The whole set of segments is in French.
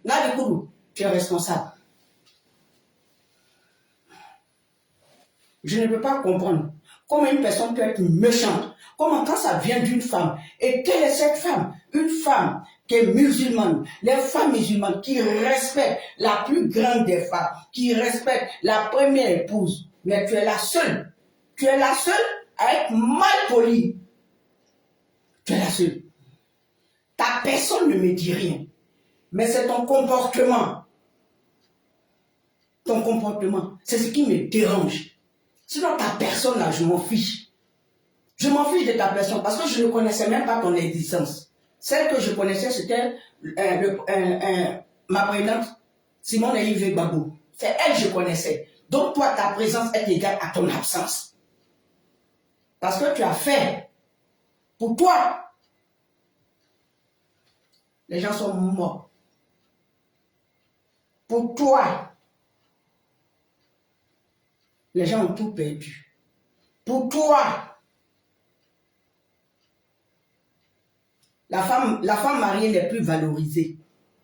Nadikoudou, tu es responsable. Je ne peux pas comprendre comment une personne peut être méchante. Comment quand ça vient d'une femme. Et quelle est cette femme? Une femme qui est musulmane. Les femmes musulmanes qui respectent la plus grande des femmes, qui respectent la première épouse. Mais tu es la seule. Tu es la seule à être mal polie. Tu es la seule. Ta personne ne me dit rien. Mais c'est ton comportement. Ton comportement, c'est ce qui me dérange. Sinon, ta personne, là, je m'en fiche. Je m'en fiche de ta personne parce que je ne connaissais même pas ton existence. Celle que je connaissais, c'était ma présidente, Simone Yves Gbagbo. C'est elle que je connaissais. Donc, toi, ta présence est égale à ton absence. Parce que tu as fait pour toi. Les gens sont morts. Pour toi. Les gens ont tout perdu. Pour toi, la femme mariée n'est plus valorisée.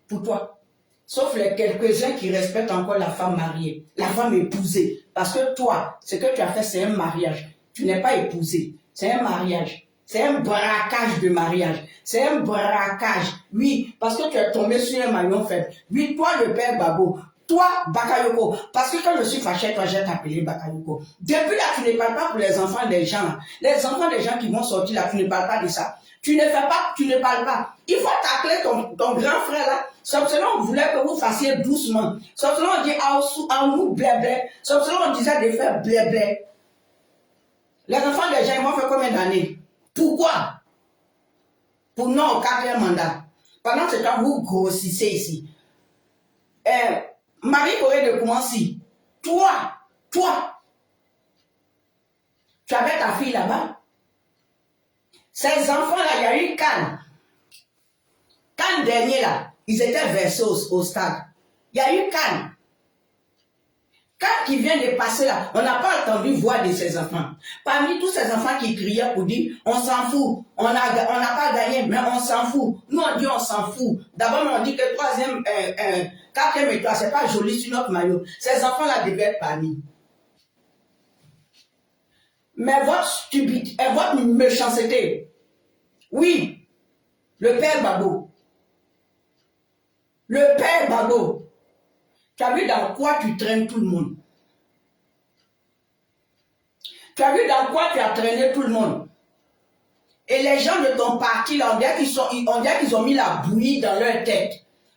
Pour toi. Sauf les quelques-uns qui respectent encore la femme mariée, la femme épousée. Parce que toi, ce que tu as fait, c'est un mariage. Tu n'es pas épousé. C'est un mariage. C'est un braquage de mariage. C'est un braquage. Oui, parce que tu es tombé sur un maillon faible. Oui, toi, le père Babo. Toi, Bakayoko, parce que quand je suis fâché, toi, j'ai appelé Bakayoko. Depuis là, tu ne parles pas pour les enfants des gens. Les enfants des gens qui vont sortir là, tu ne parles pas de ça. Tu ne fais pas, tu ne parles pas. Il faut t'appeler ton grand frère là. Sauf cela, on voulait que vous fassiez doucement. Sauf cela, on dit à nous blé. Sauf cela, on disait de faire blé. Les enfants des gens, ils vont faire combien d'années? Pourquoi? Pour non au 4e mandat. Pendant ce temps, vous grossissez ici. Marie-Corée de Koumansi, toi, tu avais ta fille là-bas. Ces enfants-là, il y a eu Cannes. Cannes dernier là, ils étaient versés au stade. Il y a eu Cannes. Cannes qui vient de passer là, on n'a pas entendu voix de ces enfants. Parmi tous ces enfants qui criaient pour dire, on s'en fout, on n'a pas gagné, mais on s'en fout. Nous on dit on s'en fout. D'abord on dit que 3e, 4e étoile, c'est pas joli sur notre maillot. Ces enfants-là devaient être parmi. Mais votre stupidité, votre méchanceté, oui, le père Babo, tu as vu dans quoi tu traînes tout le monde. Tu as vu dans quoi tu as traîné tout le monde. Et les gens de ton parti, là, on dirait qu'ils ont mis la bouillie dans leur tête.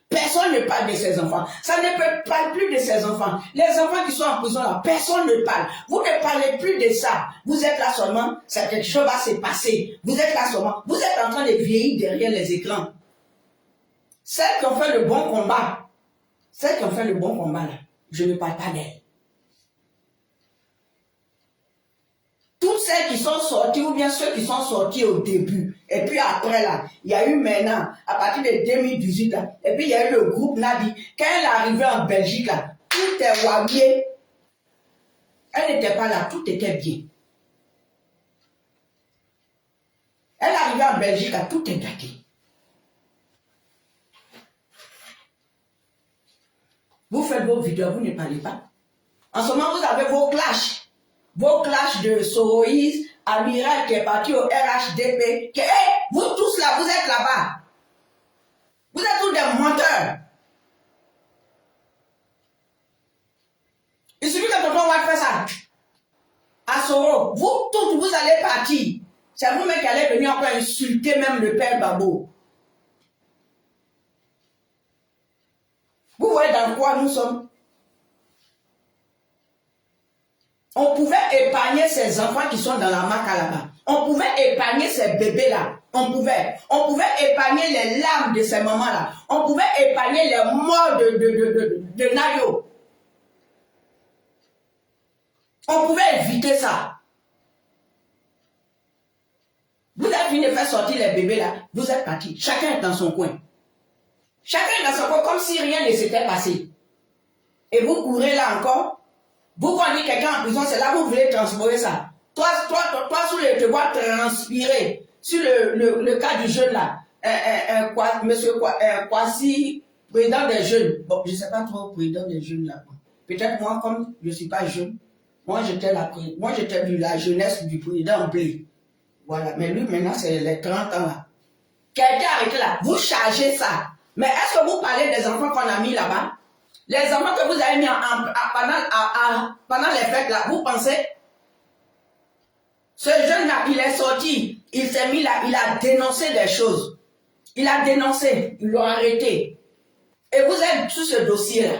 Personne ne parle de ces enfants. Ça ne peut parler plus de ces enfants. Les enfants qui sont en prison là, personne ne parle. Vous ne parlez plus de ça. Vous êtes là seulement, quelque chose va se passer. Vous êtes là seulement. Vous êtes en train de vieillir derrière les écrans. Celles qui ont fait le bon combat, là, je ne parle pas d'elles. Toutes celles qui sont sorties, ou bien ceux qui sont sortis au début, et puis après là, il y a eu maintenant, à partir de 2018 là, et puis il y a eu le groupe Nadi. Quand elle est arrivée en Belgique là, tout est wabier. Elle n'était pas là, tout était bien. Elle est arrivée en Belgique là, tout est gâté. Vous faites vos vidéos, vous ne parlez pas. En ce moment, vous avez vos clashs. Vos clashs de Soroïs, Amiral qui est parti au RHDP. Vous tous là, vous êtes là-bas. Vous êtes tous des menteurs. Il suffit que tonton Watt fait ça. À Soro, vous tous, vous allez partir. C'est vous-même qui allez venir encore insulter même le père Babo. Vous voyez dans quoi nous sommes? On pouvait épargner ces enfants qui sont dans la maca là-bas. On pouvait épargner ces bébés-là. On pouvait épargner les larmes de ces mamans-là. On pouvait épargner les morts de Nayo. On pouvait éviter ça. Vous avez fini de faire sortir les bébés-là. Vous êtes partis. Chacun est dans son coin. Chacun est dans son coin comme si rien ne s'était passé. Et vous courez là encore. Vous voyez quelqu'un en prison, c'est là que vous voulez transformer ça. Toi, sous le te vois transpirer sur le cas du jeune là. Monsieur Kwasi président des jeunes. Bon, je ne sais pas trop président des jeunes là. Peut-être moi, comme je ne suis pas jeune, moi j'étais de la jeunesse du président Blé. Voilà, mais lui maintenant c'est les 30 ans là. Quelqu'un arrêté là, vous chargez ça. Mais est-ce que vous parlez des enfants qu'on a mis là-bas? Les enfants que vous avez mis pendant les fêtes là, vous pensez? Ce jeune-là, il est sorti, il s'est mis là, il a dénoncé des choses. Il a dénoncé, ils l'ont arrêté. Et vous êtes sur ce dossier-là.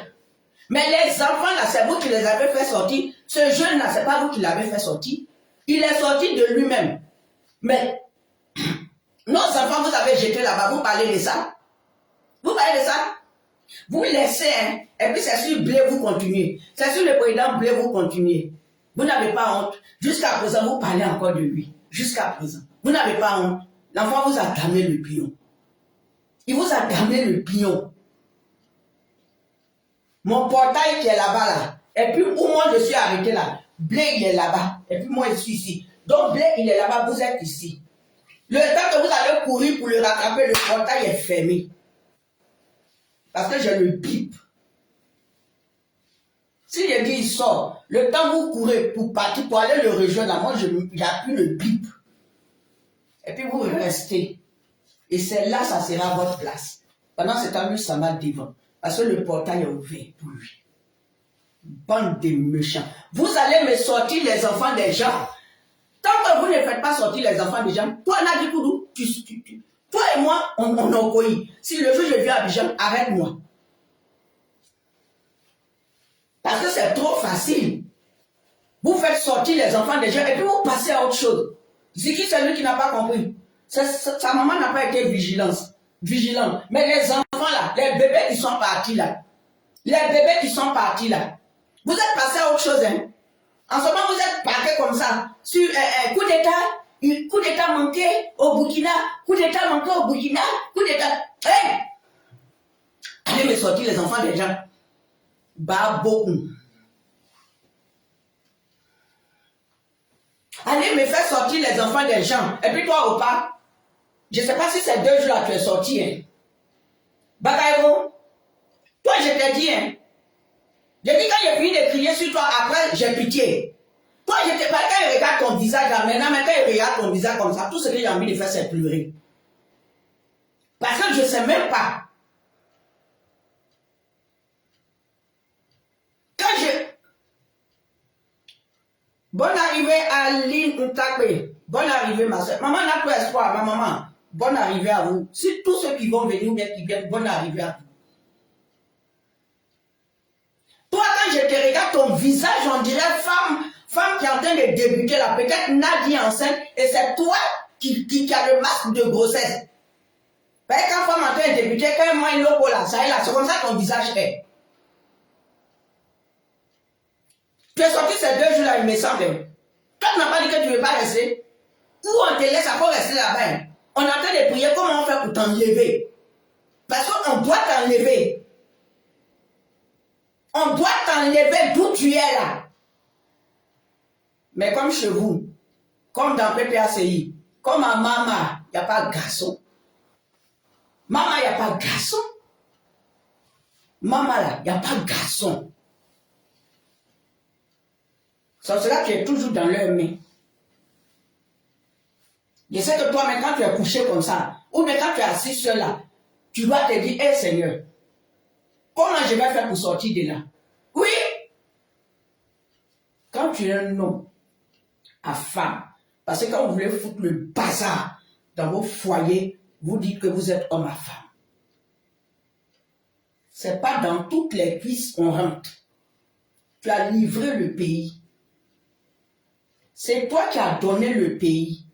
Mais les enfants là, c'est vous qui les avez fait sortir. Ce jeune-là, c'est pas vous qui l'avez fait sortir. Il est sorti de lui-même. Mais nos enfants, vous avez jeté là-bas, vous parlez de ça? Vous parlez de ça? Vous laissez, hein? Et puis c'est sur Blé, vous continuez. C'est sur le président Blé, vous continuez. Vous n'avez pas honte. Jusqu'à présent, vous parlez encore de lui. Jusqu'à présent. Vous n'avez pas honte. L'enfant vous a damné le pion. Il vous a damné le pion. Mon portail qui est là-bas, là. Et puis, où moi je suis arrêté là. Blé, il est là-bas. Et puis, moi, je suis ici. Donc, Blé, il est là-bas, vous êtes ici. Le temps que vous allez courir pour le rattraper, le portail est fermé. Parce que j'ai le bip. Si je dis il sort, le temps que vous courez pour partir, pour aller le rejoindre, moi, j'appuie le bip. Et puis, vous restez. Et c'est là, ça sera votre place. Pendant ce temps, lui, ça m'a devant. Parce que le portail est ouvert pour lui. Bande de méchants. Vous allez me sortir les enfants des gens. Tant que vous ne faites pas sortir les enfants des gens, toi, Nadi Koudou, toi et moi, on obéit. Si le jour je viens à Abidjan, arrête-moi. Parce que c'est trop facile. Vous faites sortir les enfants des gens et puis vous passez à autre chose. Ziki, c'est lui qui n'a pas compris. Sa maman n'a pas été vigilante. Mais les enfants là, les bébés qui sont partis là, vous êtes passé à autre chose, hein. En ce moment, vous êtes parqué comme ça, sur coup d'état manqué au Burkina, coup d'état, hey! Allez me sortir les enfants des gens. Babou. Allez me faire sortir les enfants des gens. Et puis toi, ou pas? Je ne sais pas si ces 2 jours-là, tu es sorti, hein. Bakaïro, toi, je t'ai dit, hein. J'ai dit quand j'ai fini de crier sur toi, après, j'ai pitié. Toi, je te parle, quand il regarde ton visage là, maintenant, quand il regarde ton visage comme ça, tout ce que j'ai envie de faire, c'est pleurer. Parce que je ne sais même pas. Quand je... Bonne arrivée à Lynn Ntakwe. Bonne arrivée, ma soeur. Maman n'a pas espoir, ma maman. Bonne arrivée à vous. Si tous ceux qui vont venir ou bien qui viennent, bonne arrivée à vous. Toi, quand je te regarde ton visage, on dirait femme qui est en train de débuter là, peut-être Nadia enceinte, et c'est toi qui a le masque de grossesse. Parce que quand femme est en train de débuter, quand elle mange l'eau là, ça est là, c'est comme ça que ton visage est. Tu es sorti ces 2 jours là, il me semble. Toi, tu n'as pas dit que tu ne veux pas rester. Ou on te laisse à quoi rester là-bas. On est en train de prier, comment on fait pour t'enlever? Parce qu'on doit t'enlever. On doit t'enlever d'où tu es là. Mais comme chez vous, comme dans PPACI, comme à Mama, il n'y a pas de garçon. Maman, il n'y a pas de garçon. Maman, là, il n'y a pas de garçon. C'est cela que tu es toujours dans leur main. Je sais que toi, mais quand tu es couché comme ça, ou bien quand tu es assis seul là, tu dois te dire, hé Seigneur, comment je vais faire pour sortir de là? Oui. Quand tu es un homme à femme, parce que quand vous voulez foutre le bazar dans vos foyers, vous dites que vous êtes homme à femme. C'est pas dans toutes les cuisses qu'on rentre. Tu as livré le pays. C'est toi qui as donné le pays.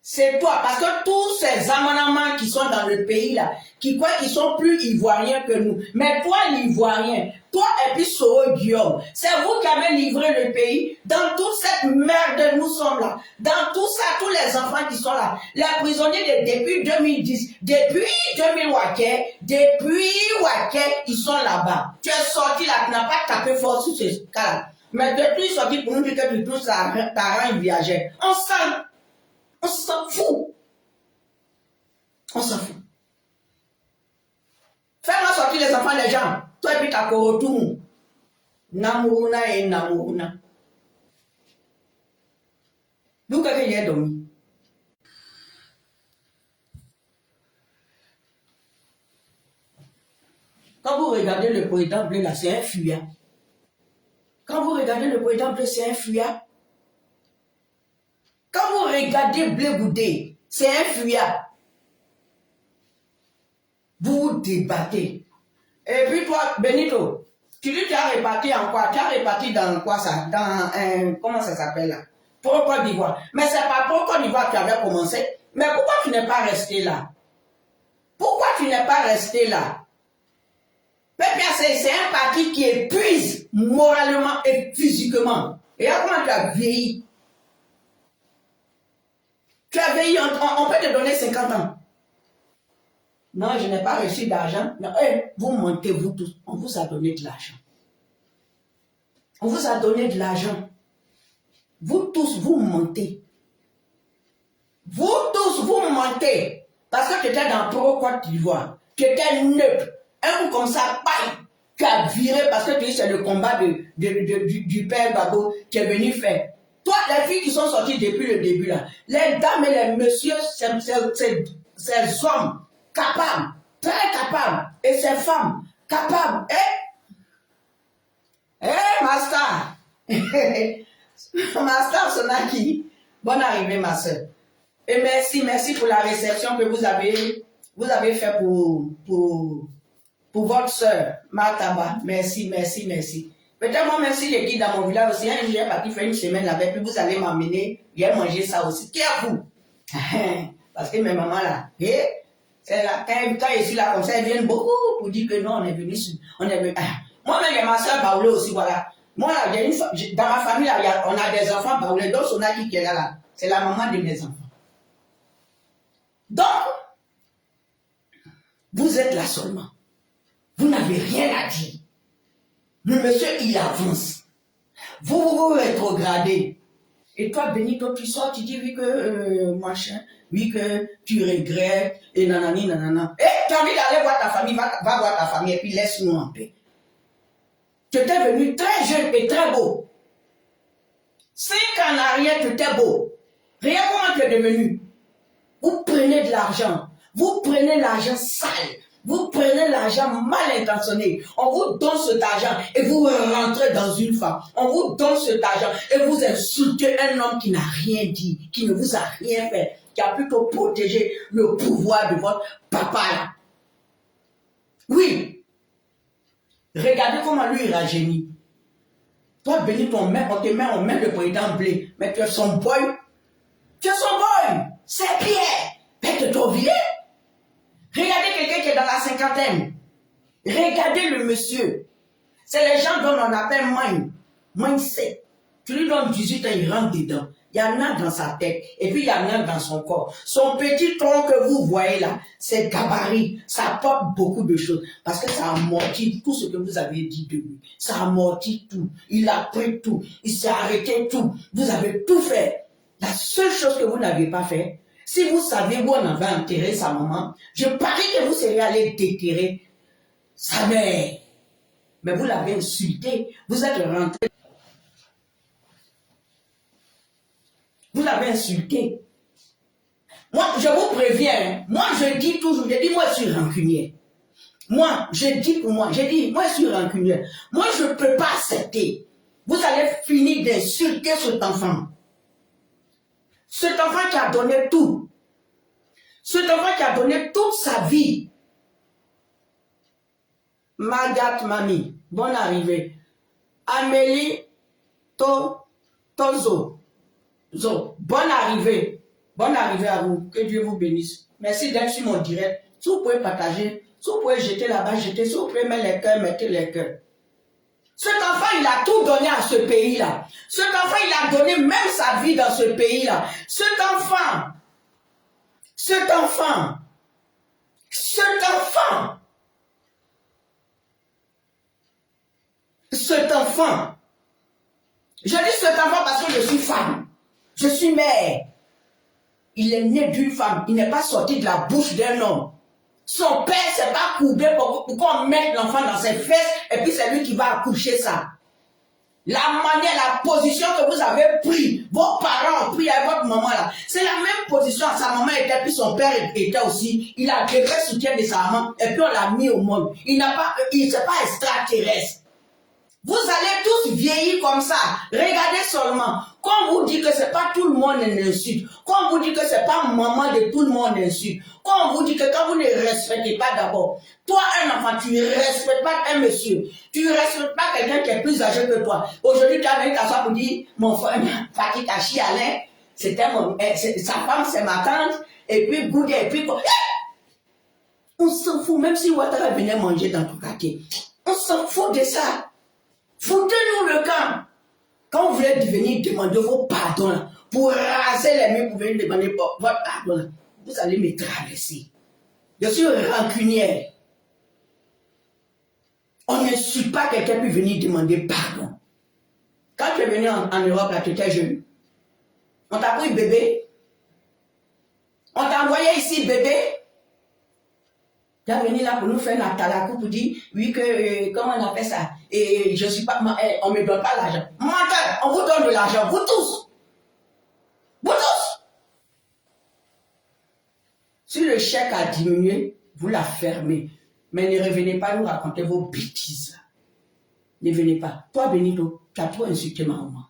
C'est toi, parce que tous ces amendements qui sont dans le pays là, qui croient qu'ils sont plus ivoiriens que nous. Mais toi, l'ivoirien, toi et puis Soro Guillaume, c'est vous qui avez livré le pays. Dans toute cette merde, nous sommes là. Dans tout ça, tous les enfants qui sont là, les prisonniers depuis 2010, depuis 2000 Waké, ils sont là-bas. Tu es sorti là, tu n'as pas tapé fort sur ce cas-là. Mais depuis sorti pour nous dire que tu touches ta rang viagère. On s'en fout. On s'en fout. sortir les enfants des gens. Toi et puis ta korotou. Namouruna et Namouruna. D'où quelqu'un y a dormi. Quand vous regardez le président bleu là, c'est un fuyant. Quand vous regardez le président bleu, c'est un fuyant. Quand vous regardez Blé Goudé, c'est un fuyant. Vous vous débattez. Et puis toi, Benito, tu dis tu as réparti en quoi? Tu as réparti dans quoi ça? Dans comment ça s'appelle là? Pour Côte d'Ivoire. Mais c'est pas pour Côte d'Ivoire que tu avais commencé. Mais pourquoi tu n'es pas resté là? Pourquoi tu n'es pas resté là? C'est un parti qui épuise moralement et physiquement. Et à comment tu as vieilli? Tu as vieilli, on peut te donner 50 ans. Non, je n'ai pas reçu d'argent. Vous mentez, vous tous. On vous a donné de l'argent. On vous a donné de l'argent. Vous tous, vous mentez. Vous tous, vous mentez. Parce que tu étais dans Pro Côte d'Ivoire. Tu étais neutre. Un coup comme ça, bam, tu as viré parce que tu dis c'est le combat du père Babo qui est venu faire. Toi, les filles qui sont sorties depuis le début là, les dames et les messieurs, ces hommes capables, très capables, et ces femmes capables. Master. Master Sonaki, bonne arrivée ma soeur. Et merci pour la réception que vous avez fait pour votre soeur, Mataba. Merci. Peut-être moi, même si j'ai dit dans mon village aussi, j'ai parti faire une semaine avec, puis vous allez m'emmener, j'ai mangé ça aussi. Qui a vous? Parce que mes mamans là, c'est là, quand je suis là comme ça, elles viennent beaucoup pour dire que non, on est venu sur. Moi-même, j'ai ma soeur Baoulé aussi, voilà. Moi, là, dans ma famille, là, on a des enfants Baoulé, donc on a dit qu'elle est là. C'est la maman de mes enfants. Donc, vous êtes là seulement. Vous n'avez rien à dire. Le monsieur, il avance. Vous rétrogradez. Et toi, Benito, tu sors, tu dis oui que machin, oui que tu regrettes, et nanani, nanana. Et tu as envie d'aller voir ta famille, va voir ta famille, et puis laisse-nous en paix. Tu étais venu très jeune et très beau. 5 ans en arrière, tu étais beau. Regarde comment tu es devenu. Vous prenez de l'argent. Vous prenez l'argent sale. Vous prenez l'argent mal intentionné. On vous donne cet argent et vous rentrez dans une femme. On vous donne cet argent et vous insultez un homme qui n'a rien dit, qui ne vous a rien fait, qui a plutôt protégé le pouvoir de votre papa là. Oui. Regardez comment lui il rajeunit. Toi, Béni, on te met en main le président Blé, mais tu es son boy. Tu es son boy. C'est Pierre. Mais tu es trop vieux. Regardez quelqu'un qui est dans la cinquantaine. Regardez le monsieur. C'est les gens dont on appelle mindset. Tu lui donnes 18 ans, il rentre dedans. Il y en a dans sa tête et puis il y en a dans son corps. Son petit tronc que vous voyez là, c'est gabarit. Ça apporte beaucoup de choses parce que ça amortit tout ce que vous avez dit de lui. Ça amortit tout. Il a pris tout. Il s'est arrêté tout. Vous avez tout fait. La seule chose que vous n'avez pas fait, si vous savez où on avait enterré sa maman, je parie que vous seriez allé déterrer sa mère. Mais vous l'avez insulté. Vous êtes rentré. Vous l'avez insulté. Moi, je vous préviens. Moi, je dis toujours, moi, je suis rancunier. Moi, je dis pour moi, moi, je suis rancunier. Moi, je ne peux pas accepter. Vous allez finir d'insulter cet enfant. Cet enfant qui a donné tout. Cet enfant qui a donné toute sa vie. Magat Mami, bonne arrivée. Amélie Tozo, bonne arrivée. Bonne arrivée à vous. Que Dieu vous bénisse. Merci d'être sur mon direct. Si vous pouvez partager, si vous pouvez jeter là-bas, jetez. Si vous pouvez mettre les cœurs, mettez les cœurs. Cet enfant, il a tout donné à ce pays-là. Cet enfant, il a donné même sa vie dans ce pays-là. Cet enfant, je dis cet enfant parce que je suis femme. Je suis mère. Il est né d'une femme. Il n'est pas sorti de la bouche d'un homme. Son père s'est pas courbé pour qu'on mette l'enfant dans ses fesses et puis c'est lui qui va accoucher ça. La manière, la position que vous avez pris, vos parents ont pris avec votre maman là, c'est la même position. Sa maman était, puis son père était aussi. Il a le soutien de sa maman et puis on l'a mis au monde. Il c'est pas extraterrestre. Vous allez tous vieillir comme ça. Regardez seulement. Quand on vous dit que c'est pas tout le monde insulte, quand on vous dit que c'est pas maman de tout le monde insulte, quand on vous dit que quand vous ne respectez pas d'abord, toi un enfant, tu ne respectes pas un monsieur, tu ne respectes pas quelqu'un qui est plus âgé que toi. Aujourd'hui, tu as venu t'asseoir pour dire, mon frère, Fatih Tachi Alain, c'était sa femme, c'est ma tante, et puis Goudé, et puis quoi. On s'en fout, même si Ouattara venait manger dans ton quartier. On s'en fout de ça. Foutez-nous le camp. Quand vous voulez venir demander vos pardons, là, pour raser les murs, pour venir demander votre pardon, là, vous allez me traverser. Je suis rancunière. On n'insulte pas quelqu'un pour venir demander pardon. Quand tu es venu en Europe, là, tu étais jeune. On t'a pris bébé. On t'a envoyé ici bébé. Tu es venu là pour nous faire la talakou pour dire, oui, que, comment on appelle ça? Et je suis pas, on ne me donne pas l'argent. Menteur, on vous donne de l'argent, vous tous. Vous tous. Si le chèque a diminué, vous la fermez. Mais ne revenez pas nous raconter vos bêtises. Ne venez pas. Toi, Benito, tu as trop insulté ma maman.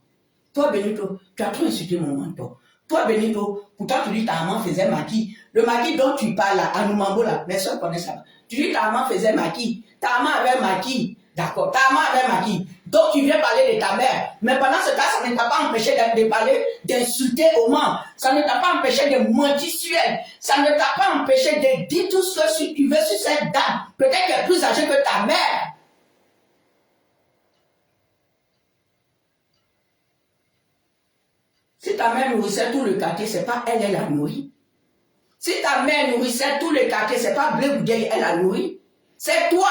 Toi, Benito, tu as trop insulté mon mentor. Toi, Benito, pourtant tu dis ta maman faisait maquis. Le maquis dont tu parles là, à Noumambo là, les soeurs connaissent ça. Tu dis ta maman faisait maquis. Ta maman avait maquis. D'accord, ta maman avait maquis. Donc tu viens parler de ta mère. Mais pendant ce temps, ça ne t'a pas empêché de parler, d'insulter aux membres. Ça ne t'a pas empêché de mentir sur elle. Ça ne t'a pas empêché de dire tout ce que tu veux sur cette dame. Peut-être qu'elle est plus âgée que ta mère. Si ta mère nourrissait tout le quartier, c'est pas elle, elle a nourri. Si ta mère nourrissait tout le quartier, c'est pas Blé Goudé, elle a nourri. C'est toi.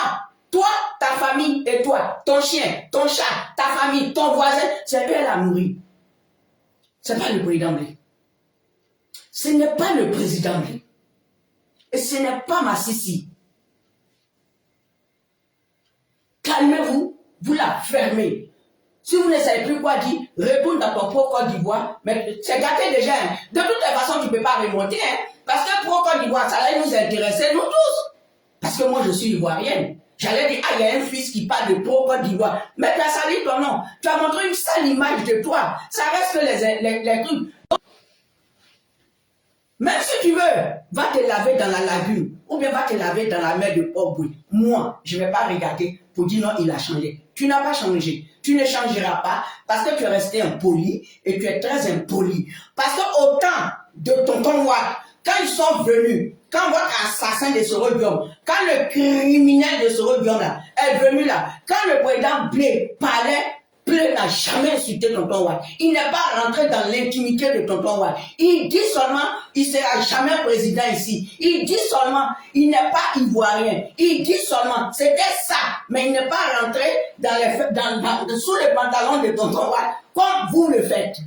Toi, ta famille et toi, ton chien, ton chat, ta famille, ton voisin, c'est elle, elle a nourri. C'est pas le président Blé. Ce n'est pas le président Blé. Et ce n'est pas ma Sissi. Calmez-vous, vous la fermez. Si vous ne savez plus quoi dire, retourne dans ton propre Côte d'Ivoire. Mais c'est gâté déjà. Hein. De toute façon, tu ne peux pas remonter. Hein, parce que pour Côte d'Ivoire, ça allait nous intéresser, nous tous. Parce que moi, je suis ivoirienne. J'allais dire, ah, il y a un fils qui parle de pro Côte d'Ivoire. Mais tu as sali ton nom. Tu as montré une sale image de toi. Ça reste que les trucs. Même si tu veux, va te laver dans la lagune. Ou bien va te laver dans la mer de Port-Bouy. Moi, je ne vais pas regarder pour dire non, il a changé. Tu n'as pas changé. Tu ne changeras pas parce que tu es resté impoli et tu es très impoli. Parce que au temps de tonton Watt, quand ils sont venus, quand votre assassin de Soro-Biom, quand le criminel de Soro-Biom est venu là, quand le président Blé parlait, Blé n'a jamais insulté tonton Watt. Il n'est pas rentré dans l'intimité de tonton Watt. Il dit seulement, il ne sera jamais président ici. Il dit seulement, il n'est pas ivoirien. Il dit seulement, c'était ça. Mais il n'est pas rentré sous le pantalon de tonton Watt, comme vous le faites.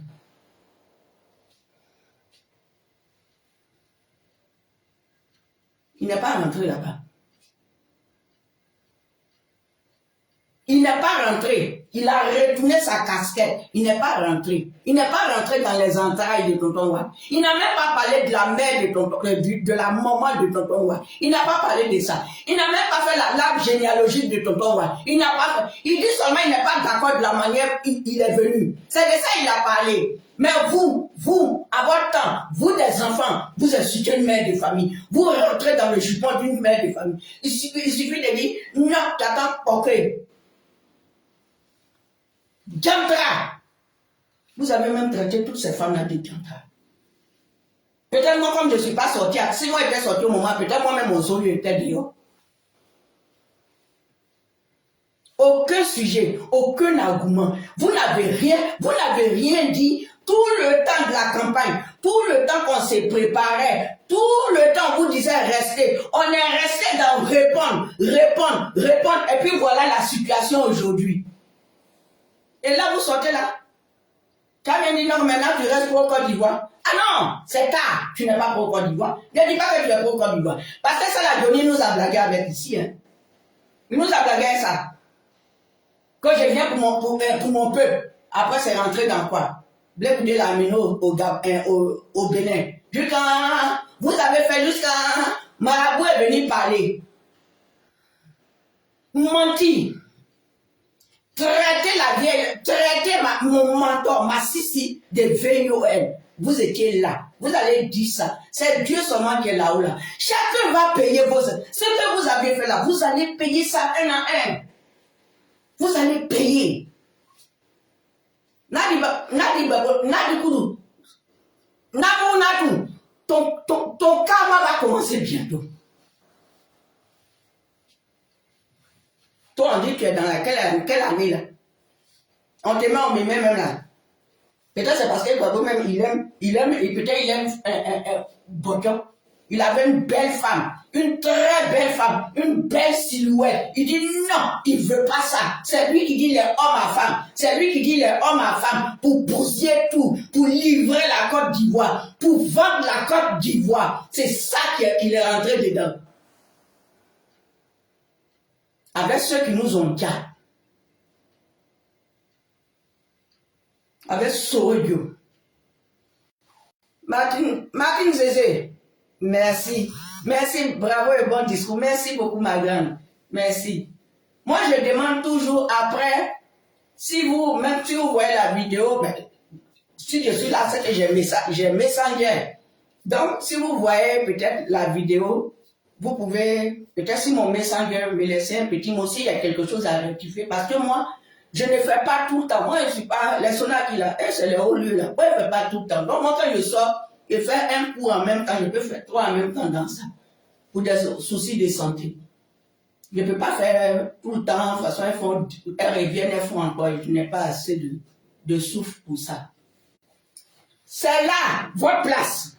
Il n'est pas rentré là-bas. Il n'est pas rentré. Il a retourné sa casquette. Il n'est pas rentré. Il n'est pas rentré dans les entrailles de tonton Watt. Il n'a même pas parlé de la mère de la maman de tonton Watt. Il n'a pas parlé de ça. Il n'a même pas fait l'arbre généalogique de tonton Watt. Il n'a pas fait. Il dit seulement qu'il n'est pas d'accord de la manière il est venu. C'est de ça qu'il a parlé. Mais vous, à votre temps, vous des enfants, vous insultez une mère de famille. Vous rentrez dans le jupon d'une mère de famille. Il suffit de dire, non, t'attends, ok. Diantra. Vous avez même traité toutes ces femmes-là de Diantra. Peut-être moi, comme je ne suis pas sorti, si moi j'étais sorti au moment, peut-être moi-même mon zone était dehors. Aucun sujet, aucun argument. Vous n'avez rien dit tout le temps de la campagne, tout le temps qu'on s'est préparé, tout le temps vous disiez restez. On est resté dans répondre, et puis voilà la situation aujourd'hui. Et là, vous sortez là. Quand on dit non, maintenant tu restes pour Côte d'Ivoire. Ah non, c'est tard, tu n'es pas pro Côte d'Ivoire. Ne dis pas que tu es pro Côte d'Ivoire. Parce que ça, la Johnny nous a blagué avec ici. Hein. Il nous a blagué ça. Que je viens pour mon peuple. Après, c'est rentré dans quoi? Blé Koudé l'a amené au Bénin. Jusqu'à, vous avez fait jusqu'à, Marabout est venu parler. Menti. Traiter la vieille, traiter mon mentor, ma sissi de VION. Vous étiez là. Vous allez dire ça. C'est Dieu seulement qui est là-haut là. Chacun va payer vos... Ce que vous avez fait là, vous allez payer ça un à un. Vous allez payer. Nadi Koudou. Ton karma va commencer bientôt. Toi, on dit que tu es dans quelle année là? On te met, on me met même là. Peut-être c'est parce que Gbagbo même, il aime, et peut-être il aime Boton. Il avait une belle femme, une très belle femme, une belle silhouette. Il dit non, il ne veut pas ça. C'est lui qui dit les hommes à femmes. C'est lui qui dit les hommes à femmes pour bousiller tout, pour livrer la Côte d'Ivoire, pour vendre la Côte d'Ivoire. C'est ça qu'il est rentré dedans. Avec ceux qui nous ont dit. Avec Sorodio. Martin Zézé, merci. Merci, bravo et bon discours. Merci beaucoup, ma grande. Merci. Moi, je demande toujours après, même si vous voyez la vidéo, ben, si je suis là, c'est que j'ai Messenger. Donc, si vous voyez peut-être la vidéo, vous pouvez, peut-être si mon Messenger me laisser un petit mot, s'il y a quelque chose à rectifier, parce que moi, je ne fais pas tout le temps. Moi, je ne suis pas les sonars là. C'est les hauts lieux là. Moi, je ne fais pas tout le temps. Donc, moi, quand je sors, je fais un coup en même temps. Je peux faire 3 en même temps dans ça. Pour des soucis de santé. Je ne peux pas faire tout le temps. De toute façon, elles reviennent, elles font encore. Je n'ai pas assez de souffle pour ça. C'est là, votre place.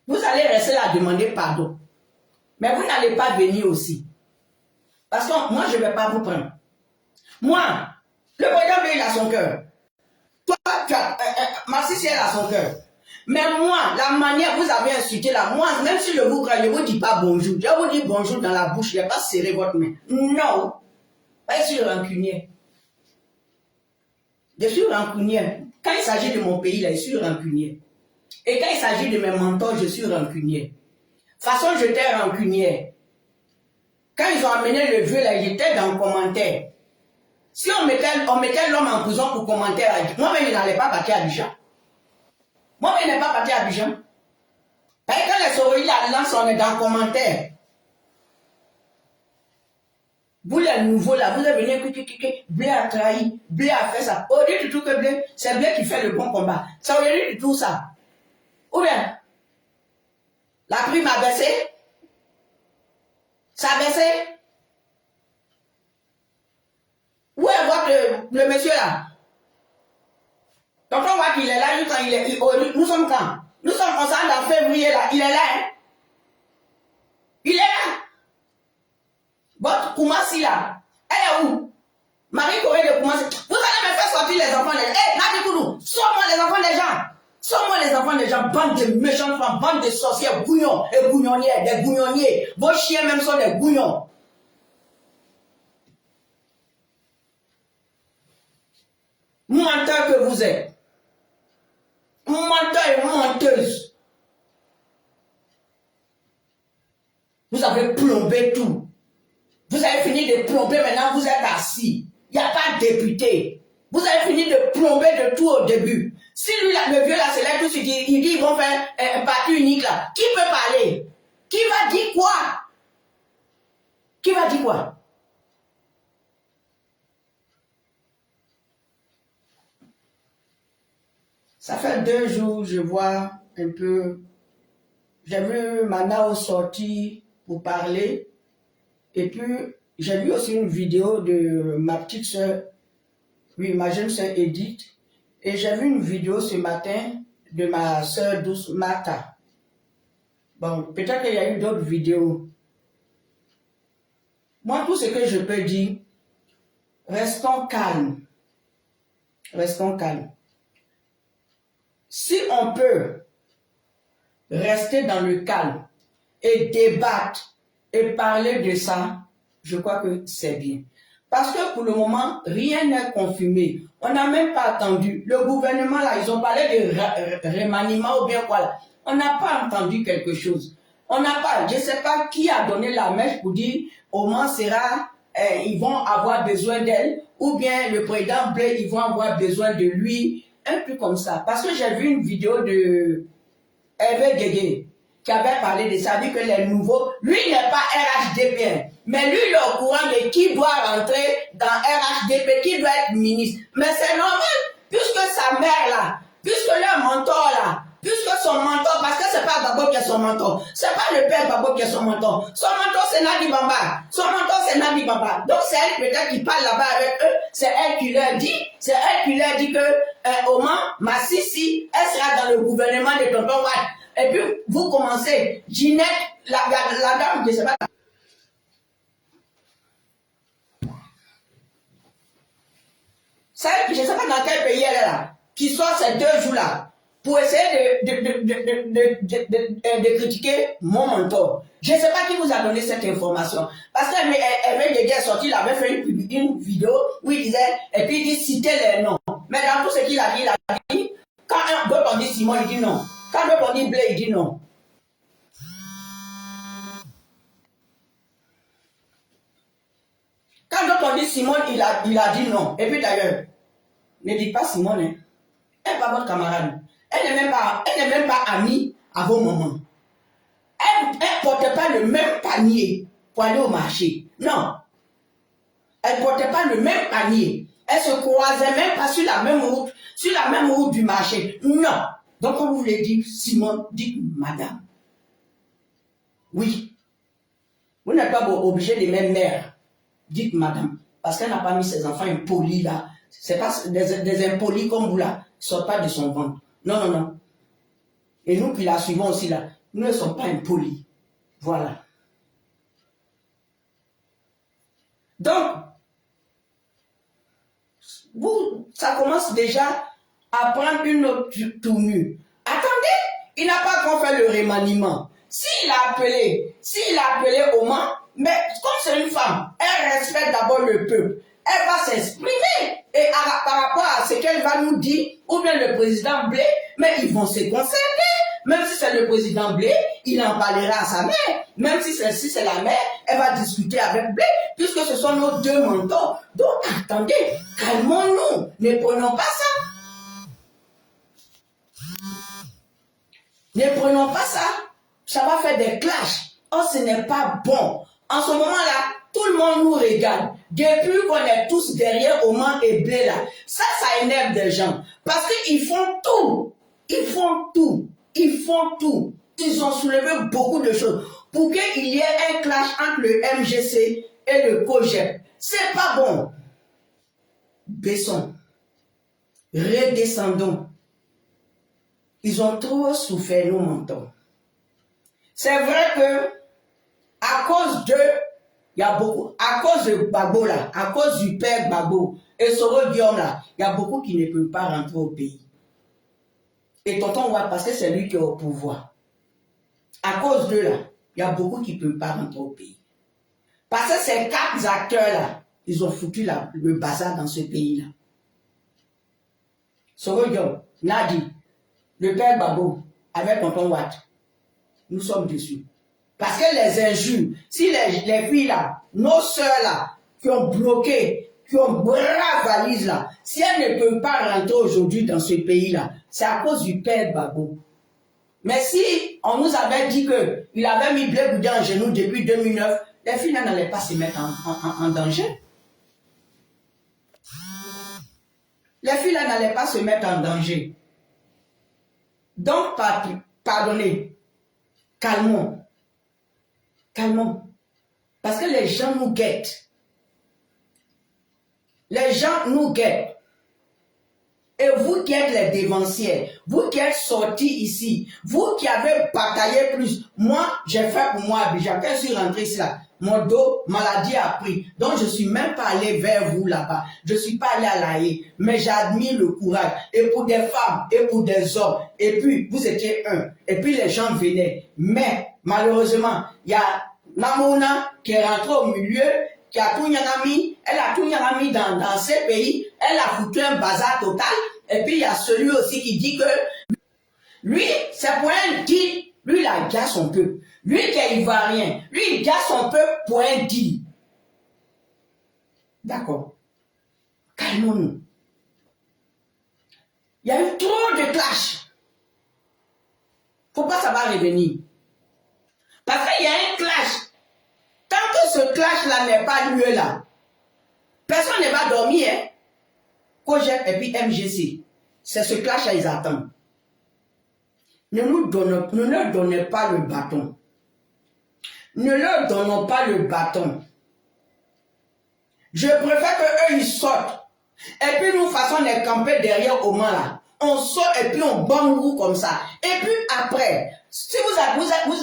Vous allez rester là à demander pardon. Mais vous n'allez pas venir aussi. Parce que moi, je ne vais pas vous prendre. Moi, le président, il a son cœur. Toi, tu as, Marcy, elle a son cœur. Mais moi, la manière que vous avez insulté là, moi, même si je vous crois, je ne vous dis pas bonjour. Je vous dis bonjour dans la bouche, je ne vais pas serrer votre main. Non. Je suis rancunier. Je suis rancunier. Quand il s'agit de mon pays, là, je suis rancunier. Et quand il s'agit de mes mentors, je suis rancunier. De toute façon, j'étais rancunier. Quand ils ont amené le vieux là, j'étais dans le commentaire. Si on mettait l'homme en prison pour commentaire, moi-même, je n'allais pas partir à Abidjan. Moi-même, je n'ai pas parti à Abidjan. Parce que quand les souris là lancent, on est dans le commentaire. Vous, les nouveaux là, vous avez venu, Blé a trahi, Blé a fait ça. Au lieu de tout que Blé, c'est Blé qui fait le bon combat. Ça aurait lieu de tout ça. Ou bien, la prime a baissé. Ça a baissé. Où est le monsieur là? Donc on voit qu'il est là, quand nous sommes quand? Nous sommes ensemble en février là, il est là. Hein? Il est là. Votre Koumassi là, elle est où? Marie-Corée de Koumassi. Vous allez me faire sortir les enfants des gens. Hé, Nadi Koudou, sors-moi les enfants des gens. Sors-moi les enfants des gens, bande de méchants femmes, bande de sorcières, gougnons et gougnonniers, des gougnonniers. Vos chiens même sont des gougnons. Menteur que vous êtes. Menteur et menteuse. Vous avez plombé tout. Vous avez fini de plomber, maintenant vous êtes assis. Il n'y a pas de député. Vous avez fini de plomber de tout au début. Si lui, là, le vieux là, c'est là tout de suite, il dit ils vont faire un parti unique là. Qui peut parler? Qui va dire quoi? Qui va dire quoi? Ça fait 2 jours, je vois un peu. J'ai vu Manao sortir pour parler. Et puis, j'ai vu aussi une vidéo de ma petite soeur, oui, ma jeune soeur Edith. Et j'ai vu une vidéo ce matin de ma soeur douce Martha. Bon, peut-être qu'il y a eu d'autres vidéos. Moi, tout ce que je peux dire, restons calmes. Restons calmes. si on peut rester dans le calme et débattre et parler de ça, je crois que c'est bien. Parce que pour le moment, rien n'est confirmé. On n'a même pas attendu. Le gouvernement, là, ils ont parlé de remaniement ou bien quoi là. On n'a pas entendu quelque chose. On n'a pas, je ne sais pas qui a donné la mèche pour dire au moins sera, ils vont avoir besoin d'elle, ou bien le président Blé, ils vont avoir besoin de lui, un peu comme ça. Parce que j'ai vu une vidéo de Hervé Guégué qui avait parlé de ça, dit que les nouveaux, lui n'est pas RHDP, mais lui il est au courant de qui doit rentrer dans RHDP, qui doit être ministre. Mais c'est normal, puisque sa mère là, puisque leur mentor là, puisque son mentor, parce que c'est pas Gbagbo qui est son mentor, c'est pas le père Gbagbo qui est son mentor c'est Nadi Bamba, son mentor c'est Nadi Bamba, donc c'est elle peut-être qui parle là-bas avec eux, c'est elle qui leur dit, que Oman, Massissi, elle sera dans le gouvernement de Tonton Watt. Et puis, vous commencez, Ginette, la dame, je ne sais pas. Je ne sais pas dans quel pays elle est là, qui sort ces 2 jours-là, pour essayer de critiquer mon mentor. Je ne sais pas qui vous a donné cette information. Parce qu'elle est sortie, il avait fait une vidéo où il disait, et puis il citait les noms. Mais dans tout ce qu'il a dit, quand un d'autre on dit Simon, il dit non. Quand d'autres on dit Blé, il dit non. Quand d'autres on dit Simon, il a dit non. Et puis d'ailleurs, ne dites pas Simon, hein. Elle n'est pas votre camarade. Elle n'est même pas amie à vos moments. Elle ne portait pas le même panier pour aller au marché. Non. Elle ne portait pas le même panier. Elle se croisait même pas sur la même route du marché. Non. Donc, quand vous voulez dire Simon, dites madame. Oui. Vous n'êtes pas obligé de même mère. Dites madame. Parce qu'elle n'a pas mis ses enfants impolis là. C'est pas des impolis comme vous là. Ils ne sortent pas de son ventre. Non, non, non. Et nous qui la suivons aussi là, nous ne sommes pas impolis. Voilà. Donc, ça commence déjà à prendre une autre tournure. Attendez, il n'a pas encore fait le remaniement. S'il a appelé Oman, mais comme c'est une femme, elle respecte d'abord le peuple. Elle va s'exprimer et par rapport à ce qu'elle va nous dire, ou bien le président Blé, mais ils vont se concerter. Même si c'est le président Blé, il en parlera à sa mère. Même si c'est la mère, elle va discuter avec Blé, puisque ce sont nos 2 mentors. Donc attendez, calmons-nous, ne prenons pas ça. Ne prenons pas ça. Ça va faire des clashs. Oh, ce n'est pas bon. En ce moment-là, tout le monde nous regarde. Depuis qu'on est tous derrière Oman et Blé là, ça énerve des gens. Parce qu'ils font tout. Ils font tout. Ils font tout. Ils ont soulevé beaucoup de choses pour qu'il y ait un clash entre le MGC et le COGEP. C'est pas bon. Baissons. Redescendons. Ils ont trop souffert, nos mentors. C'est vrai que à cause de Gbagbo là, à cause du père Gbagbo et Soro Guillaume là, il y a beaucoup qui ne peuvent pas rentrer au pays. Et tonton Watt, parce que c'est lui qui est au pouvoir. À cause d'eux là, il y a beaucoup qui ne peuvent pas rentrer au pays. Parce que ces 4 acteurs là, ils ont foutu le bazar dans ce pays là. Soro Guillaume, Nadi, le père Gbagbo, avec tonton Watt, nous sommes dessus. Parce que les injures, si les filles là, nos soeurs là, qui ont bloqué, qui ont bras valise là, si elles ne peuvent pas rentrer aujourd'hui dans ce pays là, c'est à cause du père Gbagbo. Mais si on nous avait dit qu'il avait mis Blé Goudé en genoux depuis 2009, les filles là n'allaient pas se mettre en danger. Les filles là n'allaient pas se mettre en danger. Donc, pardonnez, calmons. Calmons. Parce que les gens nous guettent. Les gens nous guettent. Et vous qui êtes les dévancières, vous qui êtes sortis ici, vous qui avez bataillé plus, moi, j'ai fait pour moi Abidjan. Quand je suis rentré ici là, mon dos, maladie a pris. Donc, je ne suis même pas allé vers vous là-bas. Je ne suis pas allé à La Haye. Mais j'admire le courage. Et pour des femmes, et pour des hommes. Et puis, vous étiez un. Et puis, les gens venaient. Mais, malheureusement, il y a Mamouna qui est rentrée au milieu, qui a tout mis, elle a tout mis dans ces pays, elle a foutu un bazar total, et puis il y a celui aussi qui dit que lui, c'est pour un deal, lui il a gardé son peuple, lui qui est ivoirien, lui il garde son peuple pour un deal. D'accord. Calmons-nous. Il y a eu trop de clash. Faut pas ça va revenir. Parce qu'il y a un clash. Tant que ce clash-là n'est pas lieu là, personne ne va dormir. Hein? Cogep et puis MGC. C'est ce clash-là ils attendent. Ne leur donnez pas le bâton. Ne leur donnons pas le bâton. Je préfère qu'eux ils sortent. Et puis nous faisons les camper derrière au moins là. On sort et puis on bambou comme ça. Et puis après, si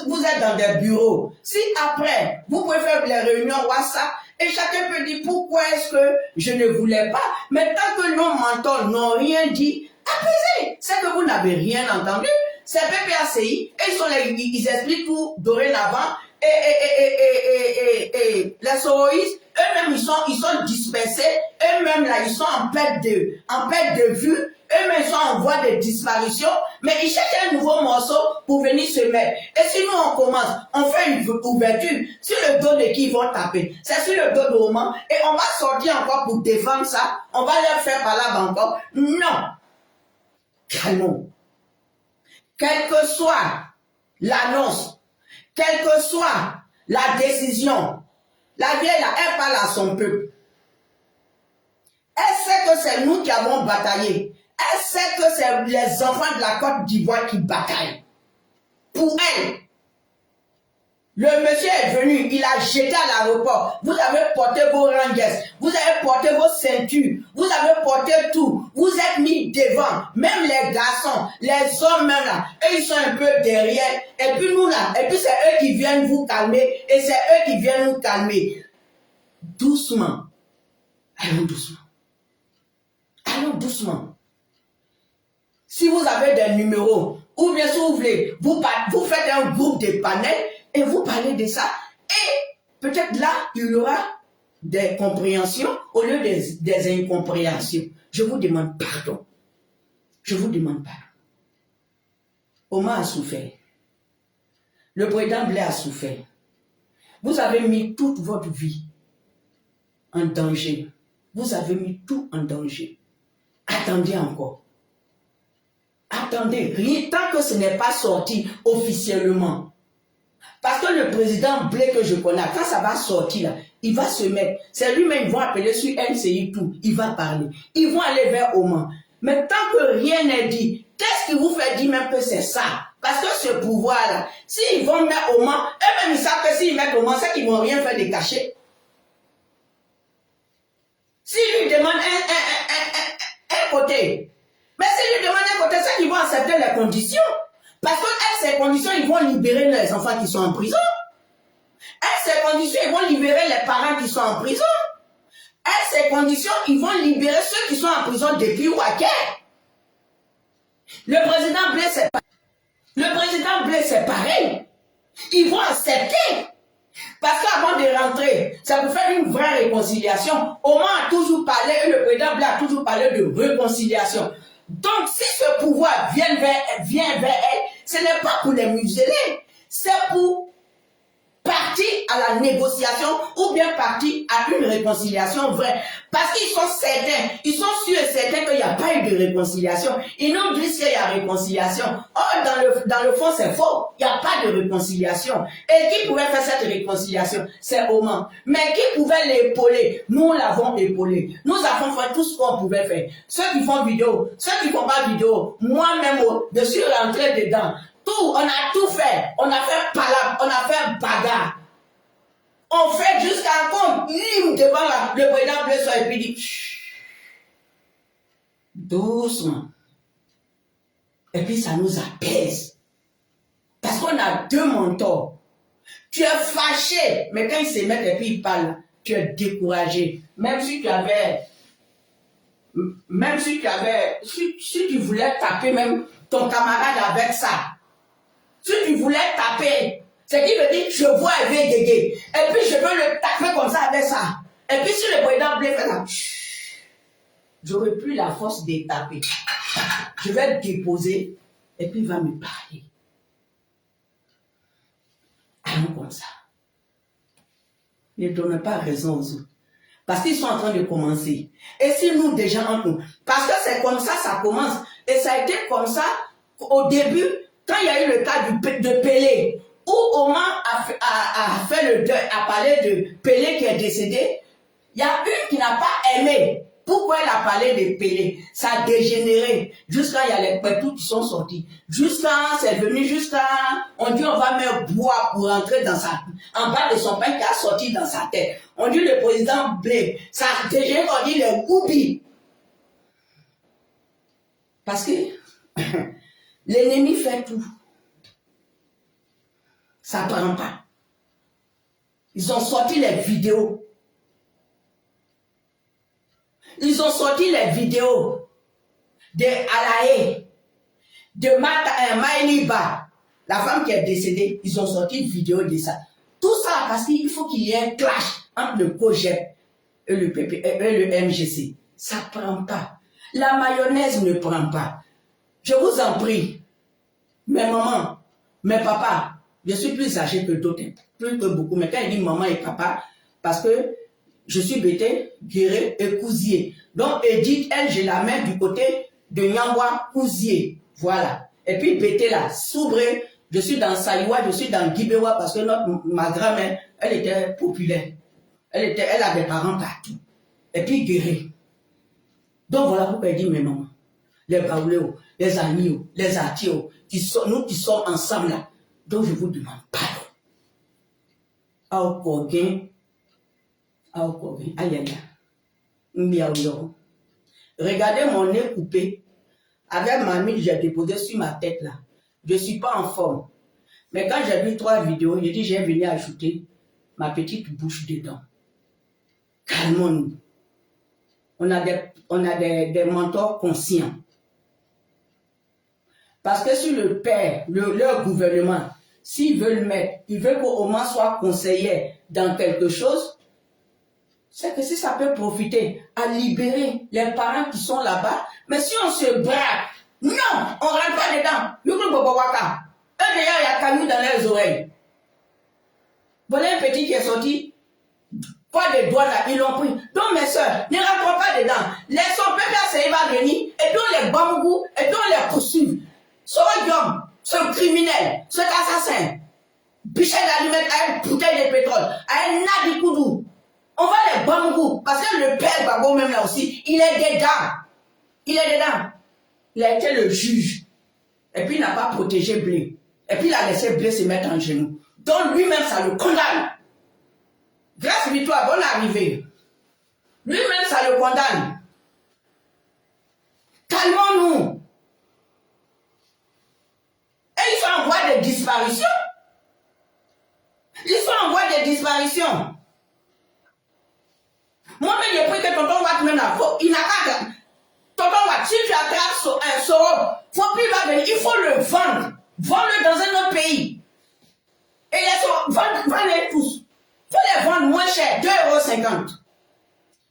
vous êtes dans des bureaux, si après, vous pouvez faire les réunions WhatsApp et chacun peut dire pourquoi est-ce que je ne voulais pas. Mais tant que nos mentors n'ont rien dit, apaisez. C'est que vous n'avez rien entendu. C'est PPACI et ils expliquent tout dorénavant. Et les soroïstes, eux-mêmes, ils sont dispersés. Eux-mêmes, là, ils sont en perte de vue. Eux-mêmes, ils sont en voie de disparition. Mais ils cherchent un nouveau morceau pour venir se mettre. Et si nous, on commence, on fait une ouverture, sur le dos de qui ils vont taper. C'est sur le dos de Oman. Et on va sortir encore pour défendre ça. On va leur faire par là encore. Non. Calmons. Quelle que soit l'annonce, quelle que soit la décision, la vieille là, elle parle à son peuple. Elle sait que c'est nous qui avons bataillé. Elle sait que c'est les enfants de la Côte d'Ivoire qui bataillent. Pour elle, le monsieur est venu, il a jeté à l'aéroport. Vous avez porté vos rangues, vous avez porté vos ceintures, vous avez porté tout. Vous êtes mis devant, même les garçons, les hommes même là, eux ils sont un peu derrière. Et puis nous là, et puis c'est eux qui viennent vous calmer, et c'est eux qui viennent nous calmer. Doucement. Allons doucement. Allons doucement. Si vous avez des numéros, ou bien si vous voulez, vous faites un groupe de panels, et vous parlez de ça, et peut-être là, il y aura des compréhensions au lieu des incompréhensions. Je vous demande pardon. Je vous demande pardon. Omar a souffert. Le président Blair a souffert. Vous avez mis toute votre vie en danger. Vous avez mis tout en danger. Attendez encore. Attendez, rien tant que ce n'est pas sorti officiellement. Parce que le président Blé que je connais, quand ça va sortir, là, il va se mettre. C'est lui-même, ils vont appeler sur NCI tout. Il va parler. Ils vont aller vers Oman. Mais tant que rien n'est dit, qu'est-ce qui vous fait dire même que c'est ça? Parce que ce pouvoir-là, s'ils vont mettre Oman, eux-mêmes ils savent que s'ils mettent Oman, c'est qu'ils ne vont rien faire de caché. S'ils lui demandent un côté, mais s'ils lui demandent un côté, c'est qu'ils vont accepter les conditions. Parce que ces conditions, ils vont libérer les enfants qui sont en prison. À ces conditions, ils vont libérer les parents qui sont en prison. À ces conditions, ils vont libérer ceux qui sont en prison depuis Ouaké. Le président Blé, c'est pareil. Le président Blé, c'est pareil. Ils vont accepter. Parce qu'avant de rentrer, ça pour faire une vraie réconciliation. Oman a toujours parlé, et le président Blé a toujours parlé de réconciliation. Donc, si ce pouvoir vient vers elle, ce n'est pas pour les museler, c'est pour partir à la négociation ou bien partir à une réconciliation vraie. Parce qu'ils sont certains, ils sont sûrs et certains qu'il n'y a pas eu de réconciliation. Ils nous disent qu'il y a réconciliation. Or, dans le fond, c'est faux. Il n'y a pas de réconciliation. Et qui pouvait faire cette réconciliation? C'est Oman. Mais qui pouvait l'épauler? Nous l'avons épaulé. Nous avons fait tout ce qu'on pouvait faire. Ceux qui font vidéo, ceux qui ne font pas vidéo, moi-même, je suis rentré dedans. Tout, on a tout fait. On a fait palabre, on a fait bagarre. On fait jusqu'à compte, devant le président Blessoy et puis dit, Doucement. Et puis ça nous apaise. Parce qu'on a deux mentors. Tu es fâché, mais quand ils se mettent et puis ils parlent, tu es découragé. Si tu voulais taper même ton camarade avec ça, si tu voulais taper, c'est qu'il veut dire, je vois un Guégué, et puis je peux le taper comme ça avec ça. Et puis si le président blé fait ça, j'aurais plus la force de taper. Je vais le déposer, et puis il va me parler. Allons comme ça. Ne donne pas raison aux autres. Parce qu'ils sont en train de commencer. Et si nous, déjà, entre nous, parce que c'est comme ça, ça commence. Et ça a été comme ça au début, quand il y a eu le cas de Pelé, où Oman a fait le deuil, a parlé de Pelé qui est décédé, il y a une qui n'a pas aimé. Pourquoi elle a parlé de Pelé? Ça a dégénéré. Jusqu'à il y a les pétous qui sont sortis. C'est venu jusqu'à, on dit on va mettre bois pour rentrer en bas de son pain qui a sorti dans sa tête. On dit le président Blé. Ça a dégénéré, on dit les goubis. Parce que l'ennemi fait tout. Ça ne prend pas. Ils ont sorti les vidéos. Ils ont sorti les vidéos de Alaé, de Maïniba, la femme qui est décédée. Ils ont sorti une vidéo de ça. Tout ça parce qu'il faut qu'il y ait un clash entre le COJEP et le MGC. Ça ne prend pas. La mayonnaise ne prend pas. Je vous en prie, mes mamans, mes papas, je suis plus âgé que d'autres, plus que beaucoup. Mais quand il dit maman et papa, parce que je suis Bété, Guéré et Cousier. Donc Edith, elle, je la mets du côté de Nyangwa, Cousier. Voilà. Et puis Bété là, Soubré, je suis dans Saïwa, je suis dans Guibéwa parce que ma grand-mère, elle était populaire. Elle avait des parents partout. Et puis Guéré. Donc voilà pourquoi elle dit mes mamans, les Baouléos, les Agneaux, les Atios, nous qui sommes ensemble là. Donc je vous demande pardon. Regardez mon nez coupé. Avec ma mine, j'ai déposé sur ma tête là. Je ne suis pas en forme. Mais quand j'ai vu 3 vidéos, j'ai dit, j'ai venu ajouter ma petite bouche dedans. Calmons-nous. On a des mentors conscients. Parce que sur le père, leur gouvernement, s'ils veulent mettre, ils veulent qu'au moins soit conseiller dans quelque chose, c'est que si ça peut profiter à libérer les parents qui sont là-bas, mais si on se braque, non, on ne rentre pas dedans. Eux, déjà, il y a caillou dans leurs oreilles. Voilà un petit qui est sorti, pas de doigts là, ils l'ont pris. Donc, mes soeurs, ne rentrons pas dedans. Laissons PPAC, il va venir, et puis on les bambou, et puis on les poursuit. Ce homme, ce criminel, cet assassin, bichet d'allumettes à une bouteille de pétrole, à un nabikoudou. On va les bambou, parce que le père Babo même là aussi, il est dedans. Il est dedans. Il a été le juge. Et puis il n'a pas protégé Blé. Et puis il a laissé Blé se mettre en genoux. Donc lui-même, ça le condamne. Grâce victoire, bonne arrivée. Lui-même, ça le condamne. Calmons-nous. Et ils sont en voie de disparition. Ils sont en voie de disparition. Moi-même, j'ai pris que tonton Watt maintenant, il n'a pas de... Tonton Watt, si tu attrapes un soro, faut plus va venir, il faut le vendre. Vendre-le dans un autre pays. Et les soros, vendez tous. Il faut les vendre moins cher, 2,50 €.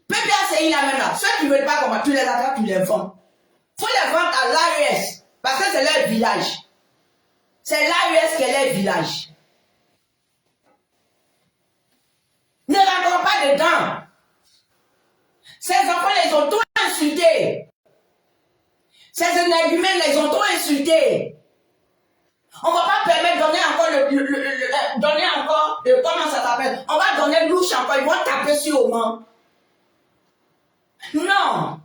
PPAC, il a même là. Ceux qui ne veulent pas comment tu les attrapes, tu les vends. Il faut les vendre à l'AES, parce que c'est leur village. C'est l'AES qui est leur village. Ne rentrons pas dedans. Ces enfants les ont tous insultés. Ces énergumènes les ont tous insultés. On ne va pas permettre de donner encore comment ça s'appelle? On va donner louche encore, ils vont taper sur Oman. Non,